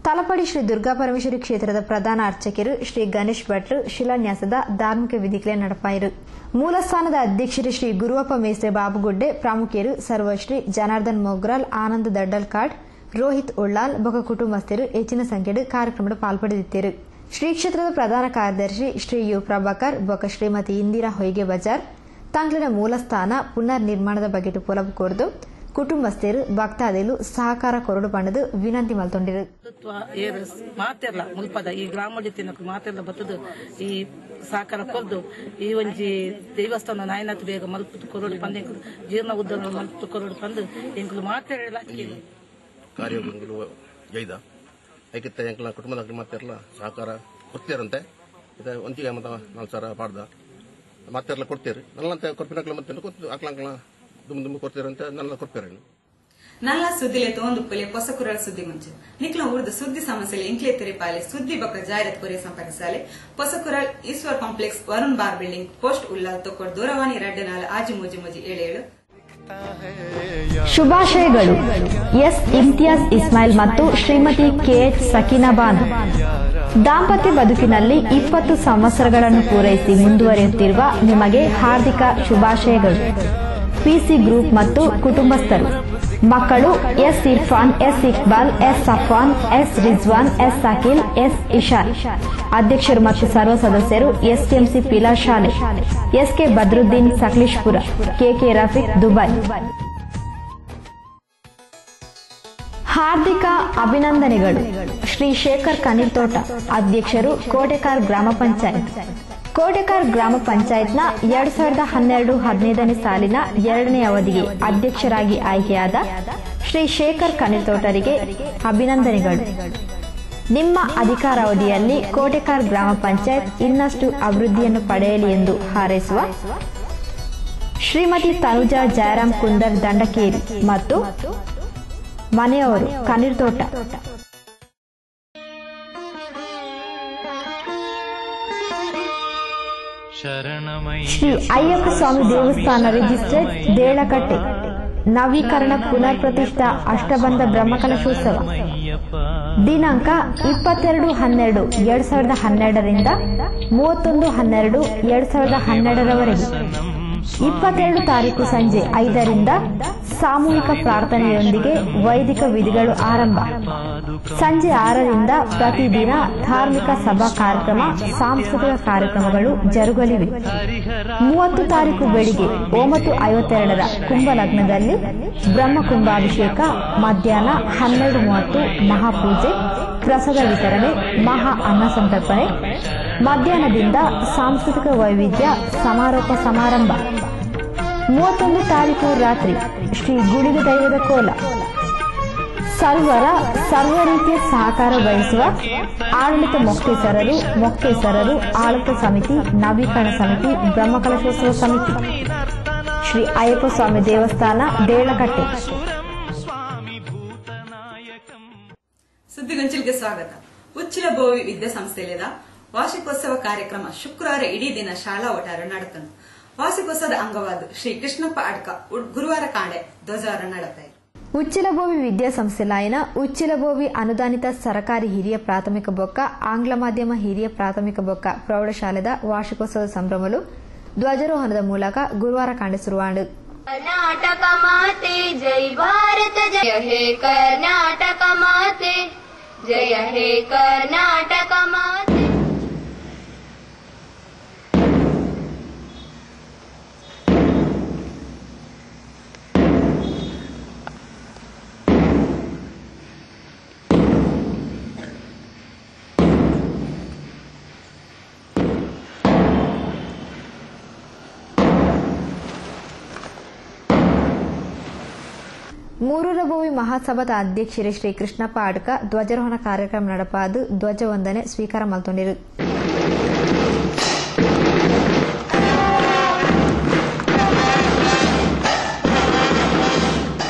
ತಲಪಾಡಿ ಶ್ರೀ ದುರ್ಗಾ ಪರಮೇಶ್ವರಿ ಕ್ಷೇತ್ರದ ಪ್ರಧಾನ ಅರ್ಚಕರು ಶ್ರೀ ಗಣೇಶ್ ಭಟ್ರು ಶಿಲಾನ್ಯಾಸದ ಧಾರ್ಮಿಕ ವಿಧಿಗಳೇ ನಡಪಾಯಿರು. ಮೂಲಸ್ಥಾನದ ಅಧ್ಯಕ್ಷರು ಶ್ರೀ ಗುರುವಪ್ಪ ಮೇಸ್ತ್ರೆ ಬಾಬುಗುಡ್ಡೆ ಪ್ರಮುಖರು ಸರ್ವಶ್ರೀ ಜನಾರ್ದನ್ ಮೊಗ್ರಾಲ್, ಆನಂದ್ ದಡ್ಡಲ್ಕಾಡ್, ರೋಹಿತ್ ಉಳ್ಳಾಲ್ ಬೊಕ ಕುಟುಂಬಸ್ಥರು ಹೆಚ್ಚಿನ ಸಂಖ್ಯೆಡು ಕಾರ್ಯಕ್ರಮದ ಪಾಲ್ಪಡೆದಿದ್ದರು. ಶ್ರೀ ಕ್ಷೇತ್ರದ ಪ್ರಧಾನ ಕಾರ್ಯದರ್ಶಿ ಶ್ರೀ ಯು ಪ್ರಭಾಕರ್ ಬೊಕ್ಕ ಶ್ರೀಮತಿ ಇಂದಿರಾ ಹೊಯ್ಗೆ ಬಜಾರ್ ತಂಗ್ಲಿನ ಮೂಲಸ್ಥಾನ ಪುನರ್ ನಿರ್ಮಾಣದ ಬಗ್ಗೆ ಪೊಲವು ಕೊರದು ಕುಟುಂಬಸ್ಥರು ಭಕ್ತಾದಿಗಳು ಸಹಕಾರ ಕೊರಡು ಪಂಡದು ವಿನಂತಿ ಮಲ್ತೊಂಡಿರು. ಮಾತೆಲ್ಲ ಮುಲ್ಪದ ಈ ಗ್ರಾಮ ತಿನ್ನಕ್ಕೆ ಮಾತೆಲ್ಲ ಬತ್ತದು ಈ ಸಹಕಾರ ಕೊರ್ದು ಈ ಒಂಜಿ ದೇವಸ್ಥಾನ ನಾಯನತ್ ಬೇಗ ಮಲ್ಪು ಕೊರಡು ಪಂದ ಜೀರ್ಣ ಉದ್ದ ಮಲ್ಪು ಕೊರಡು ಪಂದು ಎಂಕಲು ಮಾತೆಲ್ಲ ಕಾರ್ಯಗಳು ಜೈದ ಐಕಿತ್ತ ಎಂಕಲ ಕುಟುಂಬದ ಮಾತೆಲ್ಲ ಸಹಕಾರ ಕೊಡ್ತೀರಂತೆ ಇದು ಒಂಚಿಗೆ ಮತ 4 ಸಾವಿರ ಪಾಡ್ದ ಮಾತೆಲ್ಲ ಕೊಡ್ತೀರಿ ನಲ್ಲಂತೆ ಕೊರ್ಪಿನಕ್ಲ ಮತ್ತೆ ಆಕ್ಲಂಕ್ಲ ದುಮ್ ಕೊಡ್ತೀರಂತೆ ನಲ್ಲ ಕೊಡ್ತೀರೇನು ನಲ್ಲ ಸುದ್ದಿಲೆ ತೋಂದುಪ್ಪಲೆ ಹೊಸ ಕುರಳ ಸುದ್ದಿ ಮುಂಚೆ ನಿಕ್ಲ ಊರ್ದ ಸುದ್ದಿ ಸಮಸ್ಯೆಲೆ ಇಂಕ್ಲೆ ತೆರಿಪಾಲೆ ಸುದ್ದಿ ಬಕ್ಕ ಜಾಹೀರಾತು ಕೊರೆ ಸಂಪರ್ಕಿಸಾಲೆ ಹೊಸ ಕುರಳ್ Eshwar complex Varun bar building post Ullal Thokkottu ದೂರವಾಣಿ 2 ಆಜಿ ಮೂಜಿ 77. ಶುಭಾಶಯಗಳು. ಎಸ್ ಇಮ್ತಿಯಾಜ್ ಇಸ್ಮಾಯಿಲ್ ಮತ್ತು ಶ್ರೀಮತಿ ಕೆಎಚ್ ಸಕೀನಾ ಬಾನು ದಾಂಪತ್ಯ ಬದುಕಿನಲ್ಲಿ 20 ಸಂವತ್ಸರಗಳನ್ನು ಪೂರೈಸಿ ಮುಂದುವರಿಯುತ್ತಿರುವ ನಿಮಗೆ ಹಾರ್ದಿಕ ಶುಭಾಶಯಗಳು. ಪಿಸಿ ಗ್ರೂಪ್ ಮತ್ತು ಕುಟುಂಬಸ್ಥರು ಮಕ್ಕಳು S Irfan, S Iqbal, S Safan, S Rizwan, S Akhil, S Ishar. ಅಧ್ಯಕ್ಷರು ಮತ್ತು ಸರ್ವ ಸದಸ್ಯರು ಎಸ್ಟಿಎಂಸಿ ಪಿಲಾ ಶಾಲೆ, SK Badruddin Sakleshpur, KK Rafiq Dubai. ಹಾರ್ದಿಕ ಅಭಿನಂದನೆಗಳು. ಶ್ರೀ ಶೇಖರ್ ಕನಿರ್ತೋಟ ಅಧ್ಯಕ್ಷರು ಕೋಟೆಕಾರ್ ಗ್ರಾಮ ಪಂಚಾಯತ್. ಕೋಟೆಕಾರ್ ಗ್ರಾಮ ಪಂಚಾಯತ್ನ 2012-15 ಸಾಲಿನ 2ನೇ ಅವಧಿಗೆ ಅಧ್ಯಕ್ಷರಾಗಿ ಆಯ್ಕೆಯಾದ ಶ್ರೀ ಶೇಖರ್ ಕನಿರ್ತೋಟರಿಗೆ ಅಭಿನಂದನೆಗಳು. ನಿಮ್ಮ ಅಧಿಕಾರಾವಧಿಯಲ್ಲಿ ಕೋಟೆಕಾರ್ ಗ್ರಾಮ ಪಂಚಾಯತ್ ಇನ್ನಷ್ಟು ಅಭಿವೃದ್ಧಿಯನ್ನು ಪಡೆಯಲಿ ಎಂದು ಹಾರೈಸುವ ಶ್ರೀಮತಿ ತನುಜಾ ಜಯರಾಮ್ ಕುಂದರ್ ದಂಡಕೇರಿ ಮತ್ತು ಮನೆಯವರು ಕನಿರ್ತೋಟ. ಶ್ರೀ ಅಯ್ಯಪ್ಪ ಸ್ವಾಮಿ ದೇವಸ್ಥಾನ ರಿಜಿಸ್ಟರ್ಡ್ ದೇಳಕಟ್ಟೆ ನವೀಕರಣ ಪುನರ್ ಪ್ರತಿಷ್ಠಾ ಅಷ್ಟಬಂಧ ಬ್ರಹ್ಮಕಲಶೋತ್ಸವ ದಿನಾಂಕ 22/12/2012 ರಿಂದ 31/12/2012 22 ತಾರೀಕು ಸಂಜೆ 5 ರಿಂದ ಸಾಮೂಹಿಕ ಪ್ರಾರ್ಥನೆಯೊಂದಿಗೆ ವೈದಿಕ ವಿಧಿಗಳು ಆರಂಭ. ಸಂಜೆ 6 ರಿಂದ ಪ್ರತಿದಿನ ಧಾರ್ಮಿಕ ಸಭಾ ಕಾರ್ಯಕ್ರಮ, ಸಾಂಸ್ಕೃತಿಕ ಕಾರ್ಯಕ್ರಮಗಳು ಜರುಗಲಿವೆ. 30 ತಾರೀಕು ಬೆಳಿಗ್ಗೆ 9:52 ಕುಂಭ ಲಗ್ನದಲ್ಲಿ ಬ್ರಹ್ಮ ಕುಂಭಾಭಿಷೇಕ, ಮಧ್ಯಾಹ್ನ 12:30 ಮಹಾಪೂಜೆ, ಪ್ರಸಾದ ವಿತರಣೆ, ಮಹಾ ಅನ್ನ ಸಂತರ್ಪಣೆ, ಮಧ್ಯಾಹ್ನದಿಂದ ಸಾಂಸ್ಕೃತಿಕ ವೈವಿಧ್ಯ ಸಮಾರೋಪ ಸಮಾರಂಭ. 31 ತಾರೀಕು ರಾತ್ರಿ ಶ್ರೀ ಗುಳಿಗ ದೈವದ ಕೋಲ. ಸರ್ವ ರೀತಿಯ ಸಹಕಾರ ವಹಿಸುವ ಆಡಳಿತ ಮೊಕ್ತೇಸರರು, ಆಡಳಿತ ಸಮಿತಿ, ನವೀಕರಣ ಸಮಿತಿ, ಬ್ರಹ್ಮಕಲಶೋತ್ಸವ ಸಮಿತಿ, ಶ್ರೀ ಅಯ್ಯಪ್ಪ ಸ್ವಾಮಿ ದೇವಸ್ಥಾನ ದೇಳಕಟ್ಟೆ. ಸುದ್ದಿಗೊಂಚಲಿಗೆ ಸ್ವಾಗತ. ಉಚ್ಚಿಲ ಬೋವಿ ವಿದ್ಯಾಸಂಸ್ಥೆಯಲ್ಲಿದ ವಾರ್ಷಿಕೋತ್ಸವ ಕಾರ್ಯಕ್ರಮ ಶುಕ್ರವಾರ ಇಡೀ ದಿನ ಶಾಲಾ ಒಟ್ಟಾರ ನಡೆತನು. ವಾರ್ಷಿಕೋತ್ಸವದ ಅಂಗವಾದ ಶ್ರೀ ಕೃಷ್ಣಪ್ಪ ಅಡ್ಕ ಗುರುವಾರ ಕಾಂಡೆ ಧ್ವಜಾರ ನಡೆತಾಯಿತು. ಉಚ್ಚಿಲಬೋವಿ ವಿದ್ಯಾಸಂಸ್ಥೆಲಾಯಿನ ಉಚ್ಚಿಲಬೋವಿ ಅನುದಾನಿತ ಸರಕಾರಿ ಹಿರಿಯ ಪ್ರಾಥಮಿಕ ಬೊಕ್ಕ ಆಂಗ್ಲ ಮಾಧ್ಯಮ ಹಿರಿಯ ಪ್ರಾಥಮಿಕ ಬೊಕ್ಕ ಪ್ರೌಢಶಾಲೆದ ವಾರ್ಷಿಕೋತ್ಸವದ ಸಂಭ್ರಮಲು ಧ್ವಜಾರೋಹಣದ ಮೂಲಕ ಗುರುವಾರ ಕಾಂಡೆ ಶುರುವಾಂಡು. ಕರ್ನಾಟಕ ಮಾತೆ ಜೈ ಭಾರತ ಜಯ ಹೇ ಕರ್ನಾಟಕ ಮಾತೆ ಜಯ ಹೇ ಕರ್ನಾಟಕ ಮಾತೆ. ಮೂರೂರಬೋವಿ ಮಹಾಸಭಾದ ಅಧ್ಯಕ್ಷರೇ ಶ್ರೀ ಕೃಷ್ಣಪ್ಪ ಅಡ್ಕ ಧ್ವಜಾರೋಹಣ ಕಾರ್ಯಕ್ರಮ ನಡಪಾದು ಧ್ವಜ ವಂದನೆ ಸ್ವೀಕಾರ ಮಲ್ತೊಂಡಿರು.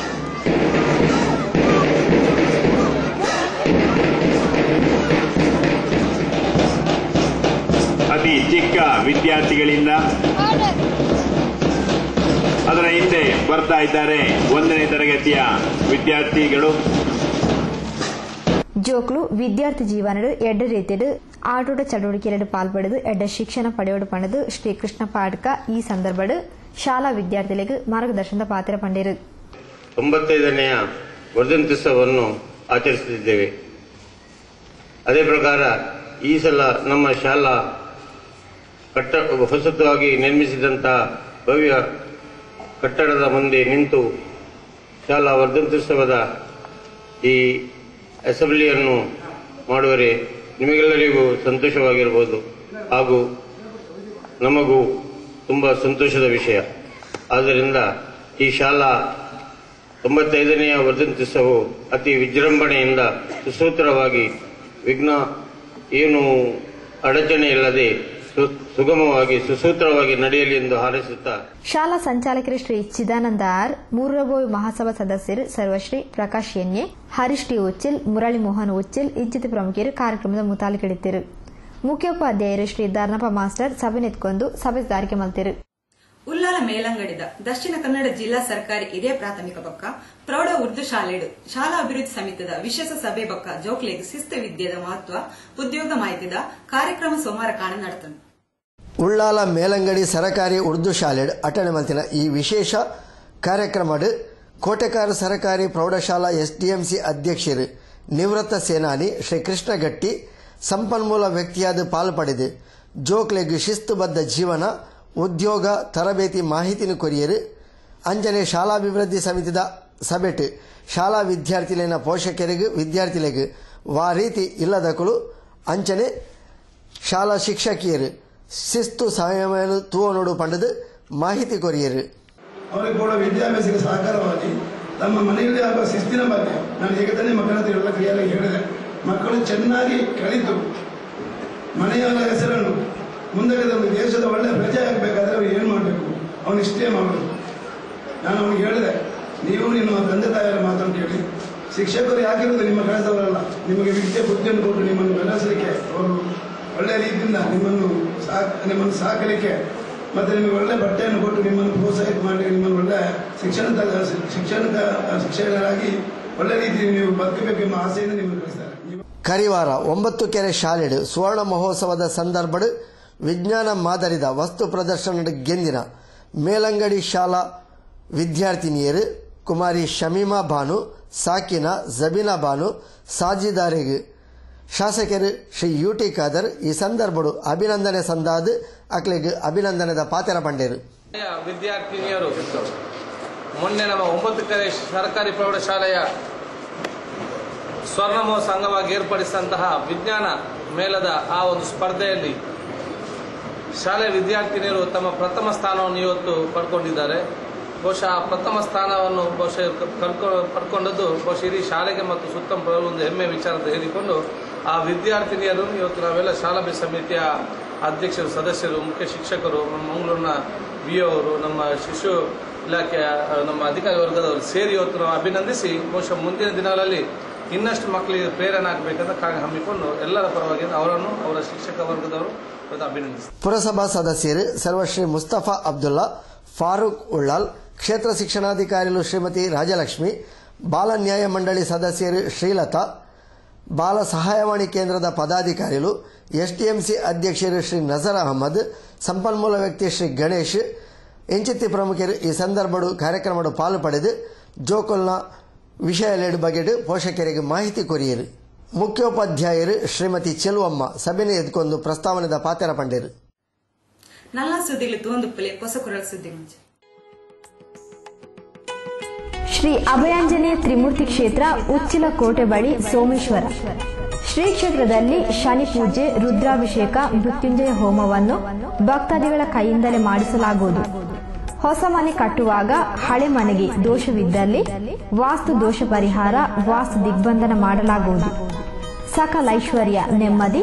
ಅತಿ ಚಿಕ್ಕ ವಿದ್ಯಾರ್ಥಿಗಳಿಂದ ಅದರ ಹಿಂದೆ ಬರ್ತಾ ಇದ್ದಾರೆ 1ನೇ ತರಗತಿಯ ವಿದ್ಯಾರ್ಥಿಗಳು. ಜೋಕ್ಲು ವಿದ್ಯಾರ್ಥಿ ಜೀವನಡು ಎಡ್ಡ ರೀತಿಯಡು ಆಟೋಟ ಚಟುವಟಿಕೆಯಲ್ಲಿ ಪಾಲ್ಪಡೆದು ಎಡ್ಡ ಶಿಕ್ಷಣ ಪಡೆಯೋಡು ಪಡೆದು ಶ್ರೀ ಕೃಷ್ಣಪ್ಪ ಅಡ್ಕ ಈ ಸಂದರ್ಭಡು ಶಾಲಾ ವಿದ್ಯಾರ್ಥಿಗಳಿಗೆ ಮಾರ್ಗದರ್ಶನದ ಪಾತ್ರ ಪಂಡಿರು. 95ನೇ ವರ್ಧಂತ್ಯುತ್ಸವವನ್ನು ಆಚರಿಸುತ್ತಿದ್ದೇವೆ. ಅದೇ ಪ್ರಕಾರ ಈ ಸಲ ನಮ್ಮ ಶಾಲಾ ಹೊಸತಾಗಿ ನಿರ್ಮಿಸಿದಂತಹ ಭವ್ಯ ಕಟ್ಟಡದ ಮುಂದೆ ನಿಂತು ಶಾಲಾ ವರ್ಧಂತ್ಯುತ್ಸವದ ಈ ಅಸೆಂಬ್ಲಿಯನ್ನು ಮಾಡುವರೆ ನಿಮಗೆಲ್ಲರಿಗೂ ಸಂತೋಷವಾಗಿರಬಹುದು ಹಾಗೂ ನಮಗೂ ತುಂಬ ಸಂತೋಷದ ವಿಷಯ. ಆದ್ದರಿಂದ ಈ ಶಾಲಾ 95ನೆಯ ವರ್ಧಂತ್ಯುತ್ಸವವು ಅತಿ ವಿಜೃಂಭಣೆಯಿಂದ ಸುಸೂತ್ರವಾಗಿ ವಿಘ್ನ ಏನು ಅಡಚಣೆ ಇಲ್ಲದೆ ಸುಗಮವಾಗಿ ಸುಸೂತ್ರವಾಗಿ ನಡೆಯಲಿ ಎಂದು ಹಾರೈಸುತ್ತಾ ಶಾಲಾ ಸಂಚಾಲಕರು ಶ್ರೀ ಚಿದಾನಂದ ಆರ್, ಮೂರಬೋಯ್ ಮಹಾಸಭಾ ಸದಸ್ಯರು ಸರ್ವಶ್ರೀ ಪ್ರಕಾಶ್ ಎನ್ಎ, ಹರೀಶ್ ಟಿ ಉಚ್ಚಿಲ್, ಮುರಳಿ ಮೋಹನ್ ಉಚ್ಚಿಲ್ ಇಜ್ಜಿತ ಪ್ರಮುಖರು ಕಾರ್ಯಕ್ರಮದ ಮುತಾಲಿಕೆಡಿದ್ದರು. ಮುಖ್ಯೋಪಾಧ್ಯಾಯರು ಶ್ರೀ ಧರ್ನಪ್ಪ ಮಾಸ್ಟರ್ ಸಭೆ ನೆತ್ಕೊಂಡು ಸಭೆ ದಾರಿಕೆ ಮಲ್ತಿರು. ಉಲ್ಲಾಲ ಮೇಲಂಗಡಿದ ದಕ್ಷಿಣ ಕನ್ನಡ ಜಿಲ್ಲಾ ಸರ್ಕಾರಿ ಹಿರಿಯ ಪ್ರಾಥಮಿಕ ಬಕ್ಕ ಪ್ರೌಢ ಉರ್ದು ಶಾಲೆಡು ಶಾಲಾ ಅಭಿವೃದ್ಧಿ ಸಮಿತಿದ ವಿಶೇಷ ಸಭೆ ಬಕ್ಕ ಜೋಕ್ಲೆಗ್ ಶಿಸ್ತು ವಿದ್ಯೆದ ಮಹತ್ವ ಉದ್ಯೋಗ ಮಾಹಿತಿದ ಕಾರ್ಯಕ್ರಮ ಸೋಮವಾರ ಕಾಣ ನಡೆತಂದು. ಉಳ್ಳಾಲ ಮೇಲಂಗಡಿ ಸರಕಾರಿ ಉರ್ದು ಶಾಲೆಡ್ ಅಟಣೆ ಮಲ್ತಿನ ಈ ವಿಶೇಷ ಕಾರ್ಯಕ್ರಮಡ್ ಕೋಟೆಕಾರ ಸರಕಾರಿ ಪ್ರೌಢಶಾಲಾ ಎಸ್ಡಿಎಂಸಿ ಅಧ್ಯಕ್ಷರು ನಿವೃತ್ತ ಸೇನಾನಿ ಶ್ರೀ ಕೃಷ್ಣ ಗಟ್ಟಿ ಸಂಪನ್ಮೂಲ ವ್ಯಕ್ತಿಯಾದ ಪಾಲ್ಪಡೆದು ಜೋಕ್ಲೆಗ್ ಶಿಸ್ತುಬದ್ಧ ಜೀವನ ಉದ್ಯೋಗ ತರಬೇತಿ ಮಾಹಿತಿನ ಕೊರಿಯರು ಅಂಜನೆ ಶಾಲಾಭಿವೃದ್ಧಿ ಸಮಿತಿದ ಸಭೆಟ್ ಶಾಲಾ ವಿದ್ಯಾರ್ಥಿಲಿನ ಪೋಷಕರಿಗೆ ವಿದ್ಯಾರ್ಥಿಗಳಿಗೆ ವಾ ರೀತಿ ಇಲ್ಲದಕ್ಕಳು ಅಂಚನೆ ಶಾಲಾ ಶಿಕ್ಷಕಿಯರು ಶಿಸ್ತು ಸಂಯಮ ತೂವನೋಡು ಪಂಡದು ಮಾಹಿತಿ ಕೊರಿಯರು. ಅವರಿಗೆ ಕೂಡ ವಿದ್ಯಾಭ್ಯಾಸಕ್ಕೆ ಸಹಕಾರವಾಗಿ ತಮ್ಮ ಮನೆಯಲ್ಲಿ ಆಗುವ ಶಿಸ್ತಿನ ಬಗ್ಗೆ ನಾನು ಈಗ ತಾನೇ ಮಕ್ಕಳ ಹತ್ರ ಎಲ್ಲ ಕ್ಲಿಯರಾಗಿ ಹೇಳಿದೆ. ಮಕ್ಕಳು ಚೆನ್ನಾಗಿ ಕಲಿತು ಮನೆಯವರ ಹೆಸರನ್ನು ಮುಂದೆ ಒಂದು ದೇಶದ ಒಳ್ಳೆಯ ಪ್ರಜೆ ಆಗಬೇಕಾದ್ರೆ ಅವ್ರು ಏನು ಮಾಡಬೇಕು, ಅವನು ಇಷ್ಟೇ ಮಾಡಬೇಕು. ನಾನು ಅವನಿಗೆ ಹೇಳಿದೆ, ನೀವು ನಿಮ್ಮ ತಂದೆ ತಾಯಿಯರ ಮಾತನ್ನು ಕೇಳಿ, ಶಿಕ್ಷಕರು ಯಾಕಿರೋದು ನಿಮ್ಮ ಕೆಲಸವರಲ್ಲ, ನಿಮಗೆ ವಿದ್ಯೆ ಬುದ್ಧಿಯನ್ನು ಕೊಟ್ಟು ನಿಮ್ಮನ್ನು ಬೆಳೆಸಲಿಕ್ಕೆ, ಅವರು ಒಳ್ಳೆಯ ರೀತಿಯಿಂದ ನಿಮ್ಮನ್ನು ಸಾಕಲಿಕ್ಕೆ ಮತ್ತು ನಿಮಗೆ ಒಳ್ಳೆಯ ಬಟ್ಟೆಯನ್ನು ಕೊಟ್ಟು ನಿಮ್ಮನ್ನು ಪ್ರೋತ್ಸಾಹಿತ ಮಾಡಿ ನಿಮ್ಮನ್ನು ಒಳ್ಳೆಯ ಶಿಕ್ಷಕರಾಗಿ ಒಳ್ಳೆ ರೀತಿಯಲ್ಲಿ ನೀವು ಬದುಕಬೇಕೆಂಬ ಆಸೆಯಿಂದ ನಿಮ್ಮನ್ನು ಕಳಿಸ್ತಾರೆ. ಕರಿವಾರ 9 ಕೆರೆ ಶಾಲೆಡ್ ಸುವರ್ಣ ಮಹೋತ್ಸವದ ಸಂದರ್ಭಡ್ ವಿಜ್ಞಾನ ಮಾದರಿದ ವಸ್ತು ಪ್ರದರ್ಶನ ಗೆಂದಿನ ಮೇಲಂಗಡಿ ಶಾಲಾ ವಿದ್ಯಾರ್ಥಿನಿಯರು ಕುಮಾರಿ ಶಮೀಮಾ ಬಾನು, ಸಾಕಿನಾ, ಜಬೀನಾ ಬಾನು ಸಾಜಿದಾರಿಗೆ ಶಾಸಕರು ಶ್ರೀ ಯುಟಿ ಖಾದರ್ ಈ ಸಂದರ್ಭಡು ಅಭಿನಂದನೆ ಸಂದಾದ ಅಕ್ಲೆಗ್ ಅಭಿನಂದನೆದ ಪಾತ್ರ ಬಂಡೇರು. ವಿದ್ಯಾರ್ಥಿನಿಯರು ಮೊನ್ನೆ ನಮ್ಮ 9 ಕೆರೆ ಸರ್ಕಾರಿ ಪ್ರೌಢಶಾಲೆಯ ಸ್ವರ್ಣ ಮಹೋತ್ಸವ ಅಂಗವಾಗಿ ಏರ್ಪಡಿಸಿದಂತಹ ವಿಜ್ಞಾನ ಮೇಳದ ಆ ಒಂದು ಸ್ಪರ್ಧೆಯಲ್ಲಿ ಶಾಲೆಯ ವಿದ್ಯಾರ್ಥಿನಿಯರು ತಮ್ಮ ಪ್ರಥಮ ಸ್ಥಾನವನ್ನು ಇವತ್ತು ಪಡ್ಕೊಂಡಿದ್ದಾರೆ. ಬಹುಶಃ ಆ ಪ್ರಥಮ ಸ್ಥಾನವನ್ನು ಪಡ್ಕೊಂಡದ್ದು ಬಹುಶಃ ಇಡೀ ಶಾಲೆಗೆ ಮತ್ತು ಸುತ್ತಮುತ್ತ ಒಂದು ಹೆಮ್ಮೆ ವಿಚಾರ ಹೇಳಿಕೊಂಡು ಆ ವಿದ್ಯಾರ್ಥಿನಿಯರು ಇವತ್ತು ನಾವೆಲ್ಲ ಶಾಲಾ ಸಮಿತಿಯ ಅಧ್ಯಕ್ಷರು, ಸದಸ್ಯರು, ಮುಖ್ಯ ಶಿಕ್ಷಕರು, ಮಂಗಳೂರಿನ ಬಿಒ ಅವರು, ನಮ್ಮ ಶಿಶು ಇಲಾಖೆಯ ನಮ್ಮ ಅಧಿಕಾರಿ ವರ್ಗದವರು ಸೇರಿ ಇವತ್ತು ನಾವು ಅಭಿನಂದಿಸಿ ಬಹುಶಃ ಮುಂದಿನ ದಿನಗಳಲ್ಲಿ ಇನ್ನಷ್ಟು ಮಕ್ಕಳಿಗೆ ಪ್ರೇರಣೆ ಆಗಬೇಕಂತ ಕಾರ್ಯ ಹಮ್ಮಿಕೊಂಡು ಎಲ್ಲರ ಪರವಾಗಿ ಅವರನ್ನು ಅವರ ಶಿಕ್ಷಕ ವರ್ಗದವರು ಅಭಿನಂದಿಸಿದರು. ಪುರಸಭಾ ಸದಸ್ಯರು ಸರ್ವಶ್ರೀ ಮುಸ್ತಫಾ ಅಬ್ದುಲ್ಲಾ, ಫಾರೂಕ್ ಉಳ್ಳಾಲ್, ಕ್ಷೇತ್ರ ಶಿಕ್ಷಣಾಧಿಕಾರಿಗಳು ಶ್ರೀಮತಿ ರಾಜಲಕ್ಷ್ಮಿ, ಬಾಲ ನ್ಯಾಯ ಮಂಡಳಿ ಸದಸ್ಯರು ಶ್ರೀಲತಾ, ಬಾಲ ಸಹಾಯವಾಣಿ ಕೇಂದ್ರದ ಪದಾಧಿಕಾರಿಗಳು, ಎಸ್ಟಿಎಂಸಿ ಅಧ್ಯಕ್ಷರು ಶ್ರೀ ನಜರ್ ಅಹಮದ್, ಸಂಪನ್ಮೂಲ ವ್ಯಕ್ತಿ ಶ್ರೀ ಗಣೇಶ್ ಎಂಚಿತ್ತಿ ಪ್ರಮುಖರು ಈ ಸಂದರ್ಭಡು ಕಾರ್ಯಕ್ರಮದ ಪಾಲು ಪಡೆದು ಜೋಕೊಲ್ನ ವಿಷಯ ಬಗೆಡು ಪೋಷಕರಿಗೆ ಮಾಹಿತಿ ಕೊರಿಯರು. ಮುಖ್ಯೋಪಾಧ್ಯಾಯರು ಶ್ರೀಮತಿ ಚೆಲುವಮ್ಮ ಸಭೆಯನ್ನು ಎದ್ಕೊಂಡು ಪ್ರಸ್ತಾವನೆದ ಪಾತ್ರ ಪಂಡೇರು. ನಲ್ಲ ಸುದ್ದಿಗಳು ತೋಂದುಪ್ಪಲೆ ಹೊಸ ಕುರಳ ಸುದ್ದಿ ಮುಂಚೆ ಶ್ರೀ ಅಭಯಾಂಜನೇಯ ತ್ರಿಮೂರ್ತಿ ಕ್ಷೇತ್ರ ಉಚ್ಚಿಲ ಕೋಟೆ ಬಳಿ ಸೋಮೇಶ್ವರ ಶ್ರೀ ಕ್ಷೇತ್ರದಲ್ಲಿ ಶನಿ ಪೂಜೆ, ರುದ್ರಾಭಿಷೇಕ, ಮೃತ್ಯುಂಜಯ ಹೋಮವನ್ನು ಭಕ್ತಾದಿಗಳ ಕೈಯಿಂದಲೇ ಮಾಡಿಸಲಾಗುವುದು. ಹೊಸ ಮನೆ ಕಟ್ಟುವಾಗ ಹಳೆ ಮನೆಗೆ ದೋಷವಿದ್ದಲ್ಲಿ ವಾಸ್ತು ದೋಷ ಪರಿಹಾರ, ವಾಸ್ತು ದಿಗ್ಬಂಧನ ಮಾಡಲಾಗುವುದು. ಸಕಲ ಐಶ್ವರ್ಯ, ನೆಮ್ಮದಿ,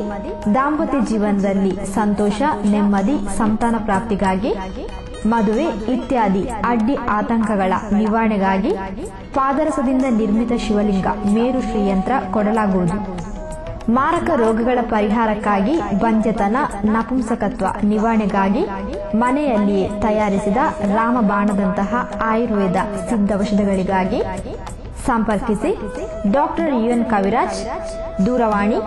ದಾಂಪತ್ಯ ಜೀವನದಲ್ಲಿ ಸಂತೋಷ, ನೆಮ್ಮದಿ, ಸಂತಾನ ಪ್ರಾಪ್ತಿಗಾಗಿ, ಮದುವೆ ಇತ್ಯಾದಿ ಅಡ್ಡಿ ಆತಂಕಗಳ ನಿವಾರಣೆಗಾಗಿ ಪಾದರಸದಿಂದ ನಿರ್ಮಿತ ಶಿವಲಿಂಗ, ಮೇರು ಶ್ರೀಯಂತ್ರ ಕೊಡಲಾಗುವುದು. ಮಾರಕ ರೋಗಗಳ ಪರಿಹಾರಕ್ಕಾಗಿ, ಬಂಜತನ, ನಪುಂಸಕತ್ವ ನಿವಾರಣೆಗಾಗಿ ಮನೆಯಲ್ಲಿಯೇ ತಯಾರಿಸಿದ ರಾಮಬಾಣದಂತಹ ಆಯುರ್ವೇದ ಸಿದ್ಧೌಷಧಗಳಿಗಾಗಿ ಸಂಪರ್ಕಿಸಿ. ಡಾಕ್ಟರ್ ಯುಎನ್ ಕವಿರಾಜ್, ದೂರವಾಣಿ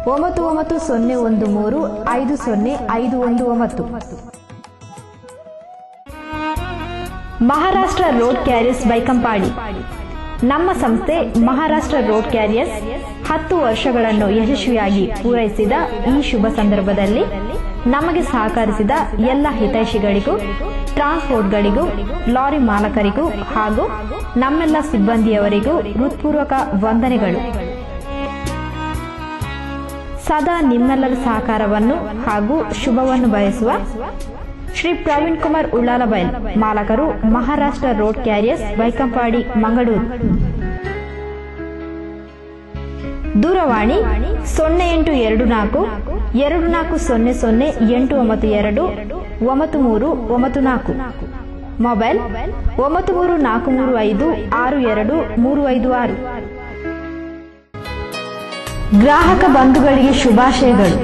9913505519. ಮಹಾರಾಷ್ಟ್ರ ರೋಡ್ ಕ್ಯಾರಿಯರ್ಸ್ ಬೈಕಂಪಾಡಿ ನಮ್ಮ ಸಂಸ್ಥೆ ಮಹಾರಾಷ್ಟ್ರ ರೋಡ್ ಕ್ಯಾರಿಯರ್ಸ್ 10 ವರ್ಷಗಳನ್ನು ಯಶಸ್ವಿಯಾಗಿ ಪೂರೈಸಿದ ಈ ಶುಭ ಸಂದರ್ಭದಲ್ಲಿ ನಮಗೆ ಸಹಕರಿಸಿದ ಎಲ್ಲ ಹಿತೈಷಿಗಳಿಗೂ, ಟ್ರಾನ್ಸ್ಪೋರ್ಟ್ಗಳಿಗೂ, ಲಾರಿ ಮಾಲಕರಿಗೂ ಹಾಗೂ ನಮ್ಮೆಲ್ಲ ಸಿಬ್ಬಂದಿಯವರಿಗೂ ಹೃತ್ಪೂರ್ವಕ ವಂದನೆಗಳು. ಸದಾ ನಿಮ್ಮೆಲ್ಲರ ಸಹಕಾರವನ್ನು ಹಾಗೂ ಶುಭವನ್ನು ಬಯಸುವ ಶ್ರೀ ಪ್ರವೀಣ್ ಕುಮಾರ್ ಉಳ್ಳಾಲಬೈಲ್, ಮಾಲಕರು, ಮಹಾರಾಷ್ಟ್ರ ರೋಡ್ ಕ್ಯಾರಿಯರ್ಸ್, ಬೈಕಂಪಾಡಿ, ಮಂಗಳೂರು. ದೂರವಾಣಿ 0824 2400 892 9394. ಮೊಬೈಲ್ 9343562356. ಗ್ರಾಹಕ ಬಂಧುಗಳಿಗೆ ಶುಭಾಶಯಗಳು.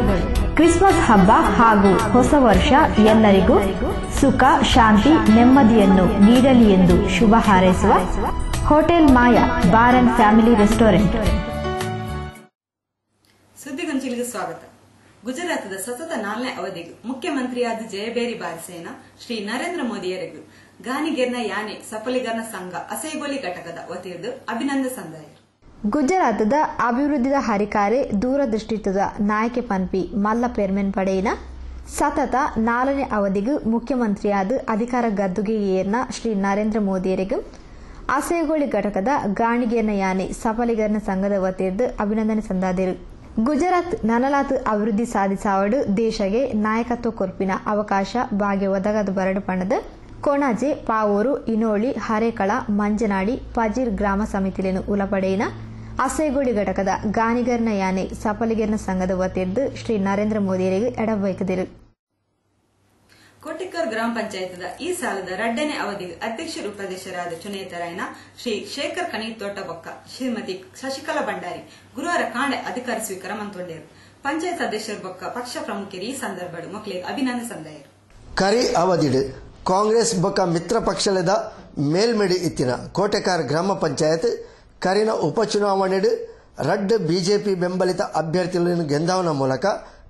ಕ್ರಿಸ್ಮಸ್ ಹಬ್ಬ ಹಾಗೂ ಹೊಸ ವರ್ಷ ಎಲ್ಲರಿಗೂ ಸುಖ, ಶಾಂತಿ, ನೆಮ್ಮದಿಯನ್ನು ನೀಡಲಿ ಎಂದು ಶುಭ ಹಾರೈಸುವ hotel Maya bar and family restaurant. ಸುದ್ದಿಗೊಂಚಿಲಿಗೆ ಸ್ವಾಗತ. ಗುಜರಾತದ ಸತತ 4ನೇ ಅವಧಿಗೂ ಮುಖ್ಯಮಂತ್ರಿಯಾದ ಜಯಬೇರಿ ಬಾರಿಸೇನ ಶ್ರೀ ನರೇಂದ್ರ ಮೋದಿಯವರಿಗೂ ಗಾನಿಗೆರ್ನ ಯಾನೆ ಸಫಲಿಗರ್ನ ಸಂಘ ಅಸೇಗೋಲಿ ಘಟಕದ ವತಿಯದು ಅಭಿನಂದನೆ ಸಂದಾಯ. ಗುಜರಾತದ ಅಭಿವೃದ್ಧಿದ ಹರಿಕಾರೆ ದೂರದೃಷ್ಟಿತದ ನಾಯಕೆ ಪನ್ಪಿ ಮಲ್ಲ ಪೆರ್ಮೆನ್ ಪಡೆಯಿನ ಸತತ 4ನೇ ಅವಧಿಗೂ ಮುಖ್ಯಮಂತ್ರಿಯಾದ ಅಧಿಕಾರ ಗದ್ದುಗೆ ಏರ್ನ ಶ್ರೀ ನರೇಂದ್ರ ಮೋದಿಯವರಿಗೂ ಅಸೇಗೋಳಿ ಘಟಕದ ಗಾಣಿಗೇರ್ನ ಯಾನೆ ಸಫಲಿಗರ್ನ ಸಂಘದ ವತಿಯದ್ದು ಅಭಿನಂದನೆ ಸಂದಾದರು. ಗುಜರಾತ್ ನನಲಾತು ಅಭಿವೃದ್ಧಿ ಸಾಧಿಸಾವಡು ದೇಶಗೆ ನಾಯಕತ್ವ ಕೊರ್ಪಿನ ಅವಕಾಶ ಭಾಗ್ಯ ಒದಗದ ಬರಡು ಪಣದ ಕೊಣಾಜೆ, ಪಾವೂರು, ಇನೋಳಿ, ಹರೇಕಳ, ಮಂಜನಾಡಿ, ಪಜೀರ್ ಗ್ರಾಮ ಸಮಿತಿಯನ್ನು ಉಲಪಡೆಯಿನ ಅಸೇಗೋಳಿ ಘಟಕದ ಗಾನಿಗರ್ನ ಯಾನೆ ಸಫಲಿಗರ್ನ ಸಂಘದ ವತಿಯದ್ದು ಶ್ರೀ ನರೇಂದ್ರ ಮೋದಿಯವರಿಗೆ ಎಡಬೈಕದಿರು. ಕೋಟಿಕರ್ ಗ್ರಾಮ ಪಂಚಾಯತ್ದ ಈ ಸಾಲದ 2ನೇ ಅವಧಿಗೆ ಅಧ್ಯಕ್ಷರು ಉಪಾಧ್ಯಕ್ಷರಾದ ಚುನಾಯಿತರಾಯಿನ ಶ್ರೀ ಶೇಖರ್ ಕಣೀತೋಟ ಬೊಕ್ಕ ಶ್ರೀಮತಿ ಶಶಿಕಲಾ ಭಂಡಾರಿ ಗುರುವಾರ ಕಾಂಡೆ ಅಧಿಕಾರ ಸ್ವೀಕಾರ ಮಂತೊಂಡರು. ಪಂಚಾಯತ್ ಸದಸ್ಯರು ಬೊಕ್ಕ ಪಕ್ಷ ಪ್ರಮುಖರು ಈ ಸಂದರ್ಭಡು ಮಕ್ಕಳಿಗೆ ಅಭಿನಂದನೆ ಸಂದಾಯರು. ಕರಿ ಅವಧಿಡು ಕಾಂಗ್ರೆಸ್ ಬೊಕ್ಕ ಮಿತ್ರ ಪಕ್ಷಲದ ಮೇಲ್ಮೆಡಿ ಇತ್ತಿನ ಕೋಟೆಕಾರ್ ಗ್ರಾಮ ಪಂಚಾಯತ್ ಕರಿನ ಉಪಚುನಾವಣೆಡು ರಡ್ ಬಿಜೆಪಿ ಬೆಂಬಲಿತ ಅಭ್ಯರ್ಥಿಗಳನ್ನು ಗೆಂದಾವನ ಮೂಲಕ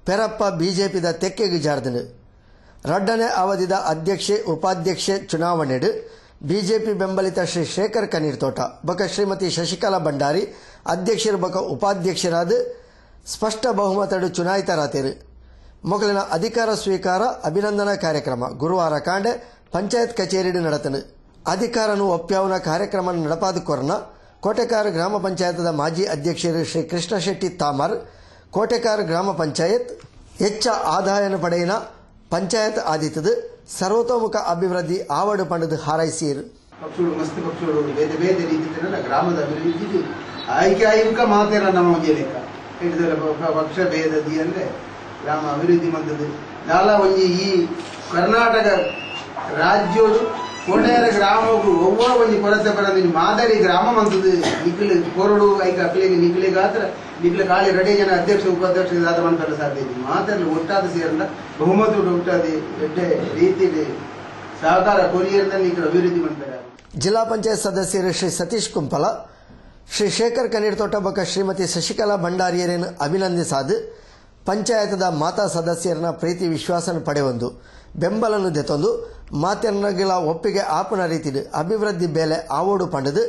ಪೆರಪ್ಪ ಬಿಜೆಪಿದ ತೆಕ್ಕೆಗೆ ಜಾರ್ದನು. 2ನೇ ಅವಧಿದ ಅಧ್ಯಕ್ಷೆ ಉಪಾಧ್ಯಕ್ಷೆ ಚುನಾವಣೆಡು ಬಿಜೆಪಿ ಬೆಂಬಲಿತ ಶ್ರೀ ಶೇಖರ್ ಕನೀರ್ತೋಟ ಬೊಕ್ಕ ಶ್ರೀಮತಿ ಶಶಿಕಲಾ ಭಂಡಾರಿ ಅಧ್ಯಕ್ಷರು ಬೊಕ್ಕ ಉಪಾಧ್ಯಕ್ಷರಾದ ಸ್ಪಷ್ಟ ಬಹುಮತಡು ಚುನಾಯಿತರಾತೇರು. ಮೊದಲಿನ ಅಧಿಕಾರ ಸ್ವೀಕಾರ ಅಭಿನಂದನಾ ಕಾರ್ಯಕ್ರಮ ಗುರುವಾರ ಕಾಂಡೆ ಪಂಚಾಯತ್ ಕಚೇರಿಡು ನಡೆತನು. ಅಧಿಕಾರನು ಒಪ್ಪ್ಯಾವನ ಕಾರ್ಯಕ್ರಮ ನಡಪಾದ ಕೊರ್ನ ಕೋಟೆಕಾರ್ ಗ್ರಾಮ ಪಂಚಾಯತ್ದ ಮಾಜಿ ಅಧ್ಯಕ್ಷರು ಶ್ರೀ ಕೃಷ್ಣ ಶೆಟ್ಟಿ ತಾಮರ್ ಕೋಟೆಕಾರ್ ಗ್ರಾಮ ಪಂಚಾಯತ್ ಹೆಚ್ಚ ಆದಾಯನ ಪಡೆಯಿನ ಪಂಚಾಯತ್ ಆದಿತದ ಸರ್ವತೋಮುಖ ಅಭಿವೃದ್ಧಿ ಆವಡು ಪಂಡದು ಹಾರೈಸಿರು. ಪಕ್ಷಗಳು ಮಸ್ತ್ ಪಕ್ಷಗಳು ಬೇರೆ ಬೇರೆ ರೀತಿಯ ಗ್ರಾಮದ ಅಭಿವೃದ್ಧಿ ಆಯ್ಕೆ ಮಾತ್ರ ನಮ್ಮ ಲೆಕ್ಕ ಹಿಡಿದ ಪಕ್ಷ ಭೇದದಿ ಅಂದ್ರೆ ಗ್ರಾಮ ಅಭಿವೃದ್ಧಿ ಮಂತದ್ದು ನಾಲ ಒಂಜಿ ಈ ಕರ್ನಾಟಕ ರಾಜ್ಯೋಡು ಕೋಟೆಯರ ಗ್ರಾಮಕ್ಕೂ ಒವ್ವ ಒಂಜಿ ಕೊರತೆ ಬರೋದು ಮಾದರಿ ಗ್ರಾಮ ಮಂತದ್ದು ನಿಕ್ಲು ಕೊರಡು ಐಕ ಅಕ್ಲಿಗೆ ನಿಕ್ಲಿಗೆ ಆತ್ರ ನಿಕ್ಲು ಕಾಳಿ ರೆಡಿ ಜನ ಅಧ್ಯಕ್ಷ ಉಪಾಧ್ಯಕ್ಷ ಆದ ಮಂತಲ್ಲ ಸಾಧ್ಯ ಮಾತ್ರ ಒಟ್ಟಾದ ಸೇರಲ್ಲ ಬಹುಮತ ಒಟ್ಟಾದ ಎಡ್ಡೆ ರೀತಿ ಸಹಕಾರ ಕೊರಿಯರ್ನ ನಿಕ್ಲು ಅಭಿವೃದ್ಧಿ ಮಾಡ್ತಾರೆ. ಜಿಲ್ಲಾ ಪಂಚಾಯತ್ ಸದಸ್ಯರು ಶ್ರೀ ಸತೀಶ್ ಕುಂಪಲ, ಶ್ರೀ ಶೇಖರ್ ಕನೀರ್ತೋಟ ಬೊಕ್ಕ ಶ್ರೀಮತಿ ಶಶಿಕಲಾ ಭಂಡಾರಿಯರನ್ನು ಅಭಿನಂದಿಸಾದ ಪಂಚಾಯತದ ಮಾತಾ ಸದಸ್ಯರನ್ನ ಪ್ರೀತಿ ವಿಶ್ವಾಸನ ಪಡೆಯೊಂದು ಬೆಂಬಲನ್ನು ದೆತ್ತೊಂದು ಮಾತೆರ್ನಗಳ ಒಪ್ಪಿಗೆ ಆಪನ ರೀತಿಡು ಅಭಿವೃದ್ಧಿ ಬೇಲೆ ಆವೋಡು ಪಂಡದು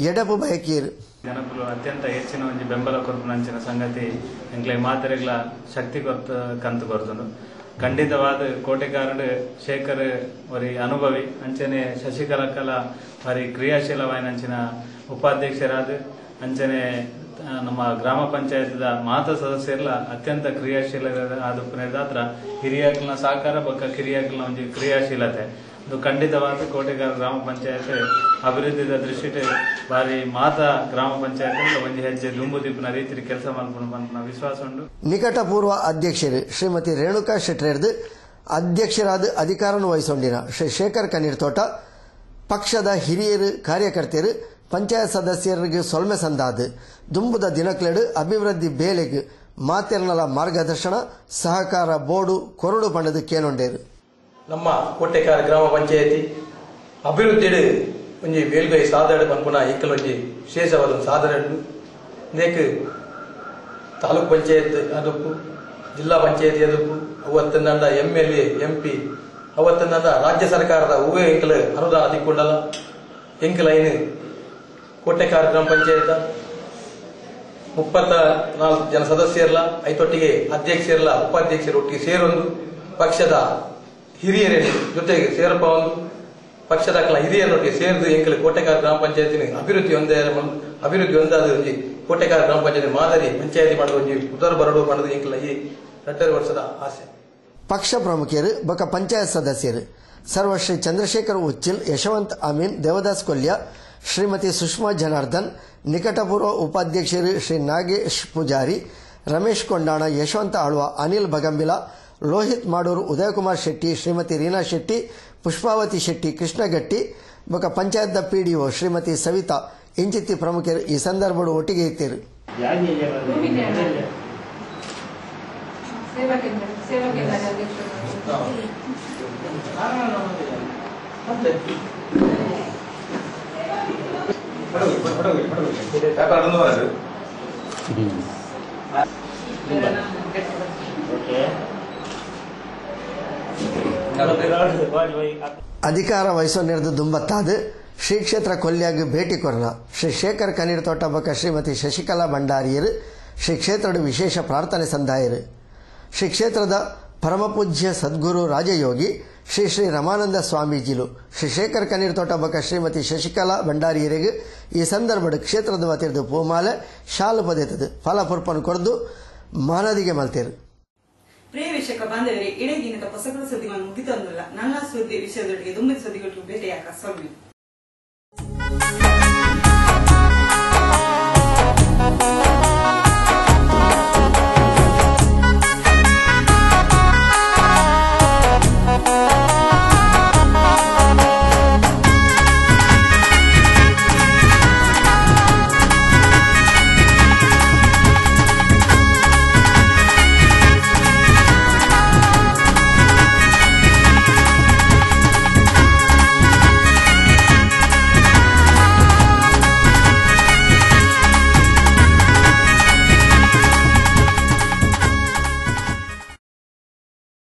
ಎಡಪು ಬಯಕೀರು. ಜನಪುಲು ಅತ್ಯಂತ ಹೆಚ್ಚಿನ ಒಂದು ಬೆಂಬಲ ಕೊರಪುನಂಚಿನ ಸಂಗತಿ ಎಂಕ್ಲೆ ಮಾತೆರೆಗಳ ಶಕ್ತಿ ಕೊರ್ತ ಕಂತು ಕೊರ್ತನು. ಖಂಡಿತವಾದ ಕೋಟೆಕಾರಡು ಶೇಖರ್ ವರಿ ಅನುಭವಿ ಅಂಚನೆ ಶಶಿಕಲಾ ವರಿ ಕ್ರಿಯಾಶೀಲವಾಯಿನಂಚಿನ ಉಪಾಧ್ಯಕ್ಷರಾದ ಅಂಚನೆ ನಮ್ಮ ಗ್ರಾಮ ಪಂಚಾಯತ್ದ ಮಾತಾ ಸದಸ್ಯರ್ಲ ಅತ್ಯಂತ ಕ್ರಿಯಾಶೀಲ ಆದ ನಿರ್ಧಾತ್ರ ಹಿರಿಯಕಲ್ನ ಸಹಕಾರ ಬೊಕ್ಕ ಕಿರಿಯಕಲ್ನ ಒಂದು ಕ್ರಿಯಾಶೀಲತೆ ಇದು ಖಂಡಿತವಾದ ಕೋಟೆಗಾರ ಗ್ರಾಮ ಪಂಚಾಯತ್ ಅಭಿವೃದ್ಧಿದ ದೃಷ್ಟಿ ಬಾರಿ ಮಾತಾ ಗ್ರಾಮ ಪಂಚಾಯತ್ ಒಂದು ಹೆಜ್ಜೆ ದುಂಬುದಿಪ್ಪಿನ ರೀತಿ ಕೆಲಸ ಮಾಡ್ಕೊಂಡು ವಿಶ್ವಾಸ ಉಂಟು. ನಿಕಟಪೂರ್ವ ಅಧ್ಯಕ್ಷರು ಶ್ರೀಮತಿ ರೇಣುಕಾ ಶೆಟ್ರೇರ್ದು ಅಧ್ಯಕ್ಷರಾದ ಅಧಿಕಾರವನ್ನು ವಹಿಸೊಂಡಿನ ಶ್ರೀ ಶೇಖರ್ ಕನೀರ್ತೋಟ ಪಕ್ಷದ ಹಿರಿಯರು ಕಾರ್ಯಕರ್ತರು ಪಂಚಾಯತ್ ಸದಸ್ಯರಿಗೆ ಸೊಲ್ಮೆ ಸಂದಾದ ದುಂಬುದ ದಿನಕ್ಲೆಡು ಅಭಿವೃದ್ಧಿ ಬೇಲೆಗೆ ಮಾತೆರ್ನಲ ಮಾರ್ಗದರ್ಶನ ಸಹಕಾರ ಬೋರ್ಡು ಕೊರಡು ಪಂಡದು ಕೇನೊಂಡೇರು. ನಮ್ಮ ಕೋಟೆಕಾರ ಗ್ರಾಮ ಪಂಚಾಯತಿ ಅಭಿವೃದ್ಧಿ ಒಂಜಿ ಬೇಲ್ಗೈ ಸಾಧನೆ ಪನ್ಪುನ ಇಕ್ಕಲ್ ಒಂಜಿ ವಿಶೇಷವಾದ ಸಾಧನೆ ನೇಕ್ ತಾಲೂಕ್ ಪಂಚಾಯತ್ ಅದಪ್ಪು ಜಿಲ್ಲಾ ಪಂಚಾಯತಿ ಅದಪ್ಪು ಅವತ್ತಿನ MLA MP ಅವತ್ತಿನ ರಾಜ್ಯ ಸರ್ಕಾರದ ಉಭಯ ಎಂಕಲ್ ಅನುದಾನ ತಿಕ್ಕೊಂಡಲ್ಲ ಎಂಕಲ್ ಐನು ಕೋಟೆಕಾರ ಗ್ರಾಮ ಪಂಚಾಯತ್ 34 ಜನ ಸದಸ್ಯರಲ್ಲ ಐತೊಟ್ಟಿಗೆ ಅಧ್ಯಕ್ಷರಲ್ಲ ಉಪಾಧ್ಯಕ್ಷರು ಒಟ್ಟಿಗೆ ಸೇರೊಂದು ಪಕ್ಷದ ಹಿರಿಯರ ಜೊತೆಗೆ ಸೇರಪ್ಪ ಒಂದು ಪಕ್ಷದ ಹಿರಿಯರೊಟ್ಟಿಗೆ ಸೇರಿದು ಎಂಕಲು ಕೋಟೆಕಾರ ಗ್ರಾಮ ಪಂಚಾಯತಿನ ಅಭಿವೃದ್ಧಿ ಒಂದಾದ ಒಂಜಿ ಕೋಟೆಕಾರ ಗ್ರಾಮ ಪಂಚಾಯತಿ ಮಾದರಿ ಪಂಚಾಯತಿ ಮಾಡೋದು ಒಂಜಿ ಉತ್ತರ ಬರಡು ಮಾಡೋದು ಎಂಕಲ ಈ 2 ವರ್ಷದ ಆಸೆ. ಪಕ್ಷ ಪ್ರಮುಖರು ಬೊಕ ಪಂಚಾಯತ್ ಸದಸ್ಯರು ಸರ್ವಶ್ರೀ ಚಂದ್ರಶೇಖರ್ ಉಚ್ಚಿಲ್, ಯಶವಂತ್ ಅಮೀನ್, ದೇವದಾಸ್ ಕೊಲ್ಯ, ಶ್ರೀಮತಿ ಸುಷ್ಮಾ ಜನಾರ್ದನ್, ನಿಕಟಪೂರ್ವ ಉಪಾಧ್ಯಕ್ಷರು ಶ್ರೀ ನಾಗೇಶ್ ಪೂಜಾರಿ, ರಮೇಶ್ ಕೊಂಡಾಣ, ಯಶವಂತ ಆಳ್ವ, ಅನಿಲ್ ಬಗಂಬಿಲ, ಲೋಹಿತ್ ಮಾಡೂರು, ಉದಯಕುಮಾರ್ ಶೆಟ್ಟಿ, ಶ್ರೀಮತಿ ರೀನಾ ಶೆಟ್ಟಿ, ಪುಷ್ಪಾವತಿ ಶೆಟ್ಟಿ, ಕೃಷ್ಣಗಟ್ಟಿ ಬೊಕ ಪಂಚಾಯತ್ ಪಿಡಿಒ ಶ್ರೀಮತಿ ಸವಿತಾ ಇಂಚಿತ್ತಿ ಪ್ರಮುಖರು ಈ ಸಂದರ್ಭ ಒಟ್ಟಿಗೆ ಇತ್ತಿರು. ಅಧಿಕಾರ ವಹಿಸೋನಿರ್ದು ದುಂಬತ್ತಾದ ಶ್ರೀ ಕ್ಷೇತ್ರ ಕೊಲ್ಯಾಗ ಭೇಟಿ ಕೊರನ ಶ್ರೀ ಶೇಖರ್ ಕನೀರ್ ತೋಟ ಬೊಕ ಶ್ರೀಮತಿ ಶಶಿಕಲಾ ಭಂಡಾರಿಯರು ಶ್ರೀ ಕ್ಷೇತ್ರದ ವಿಶೇಷ ಪ್ರಾರ್ಥನೆ ಸಂದಾಯರು. ಶ್ರೀ ಕ್ಷೇತ್ರದ ಪರಮಪೂಜ್ಯ ಸದ್ಗುರು ರಾಜಯೋಗಿ ಶ್ರೀ ಶ್ರೀ ರಮಾನಂದ ಸ್ವಾಮೀಜಿಲು ಶ್ರೀ ಶೇಖರ್ ಕನೀರ್ ತೋಟ ಬೊಕ ಶ್ರೀಮತಿ ಶಶಿಕಲಾ ಭಂಡಾರಿಯರಿಗೆ ಈ ಸಂದರ್ಭದ ಕ್ಷೇತ್ರದ ವತಿರ್ದು ಪೂಮಾಲೆ ಶಾಲು ಪದೆತದು ಫಲಪುರ್ಪನ್ನು ಕೊರೆದು ಮಾನದಿಗೆ ಮಲ್ತೇರು. ಪ್ರಿಯ ವೀಕ್ಷಕ ಬಾಂಧವರೇ, ಇಡೀ ದಿನದ ಹೊಸಗಳ ಸುದ್ದಿಗಳನ್ನು ಮುಗಿತಂದಿಲ್ಲ. ನನ್ನ ಸುದ್ದಿ ವಿಷಯದೊಟ್ಟಿಗೆ ದುಂಬಿದ ಸುದ್ದಿಗಳು ಭೇಟಿಯಾಗ ಸೊಲ್ಮಿ.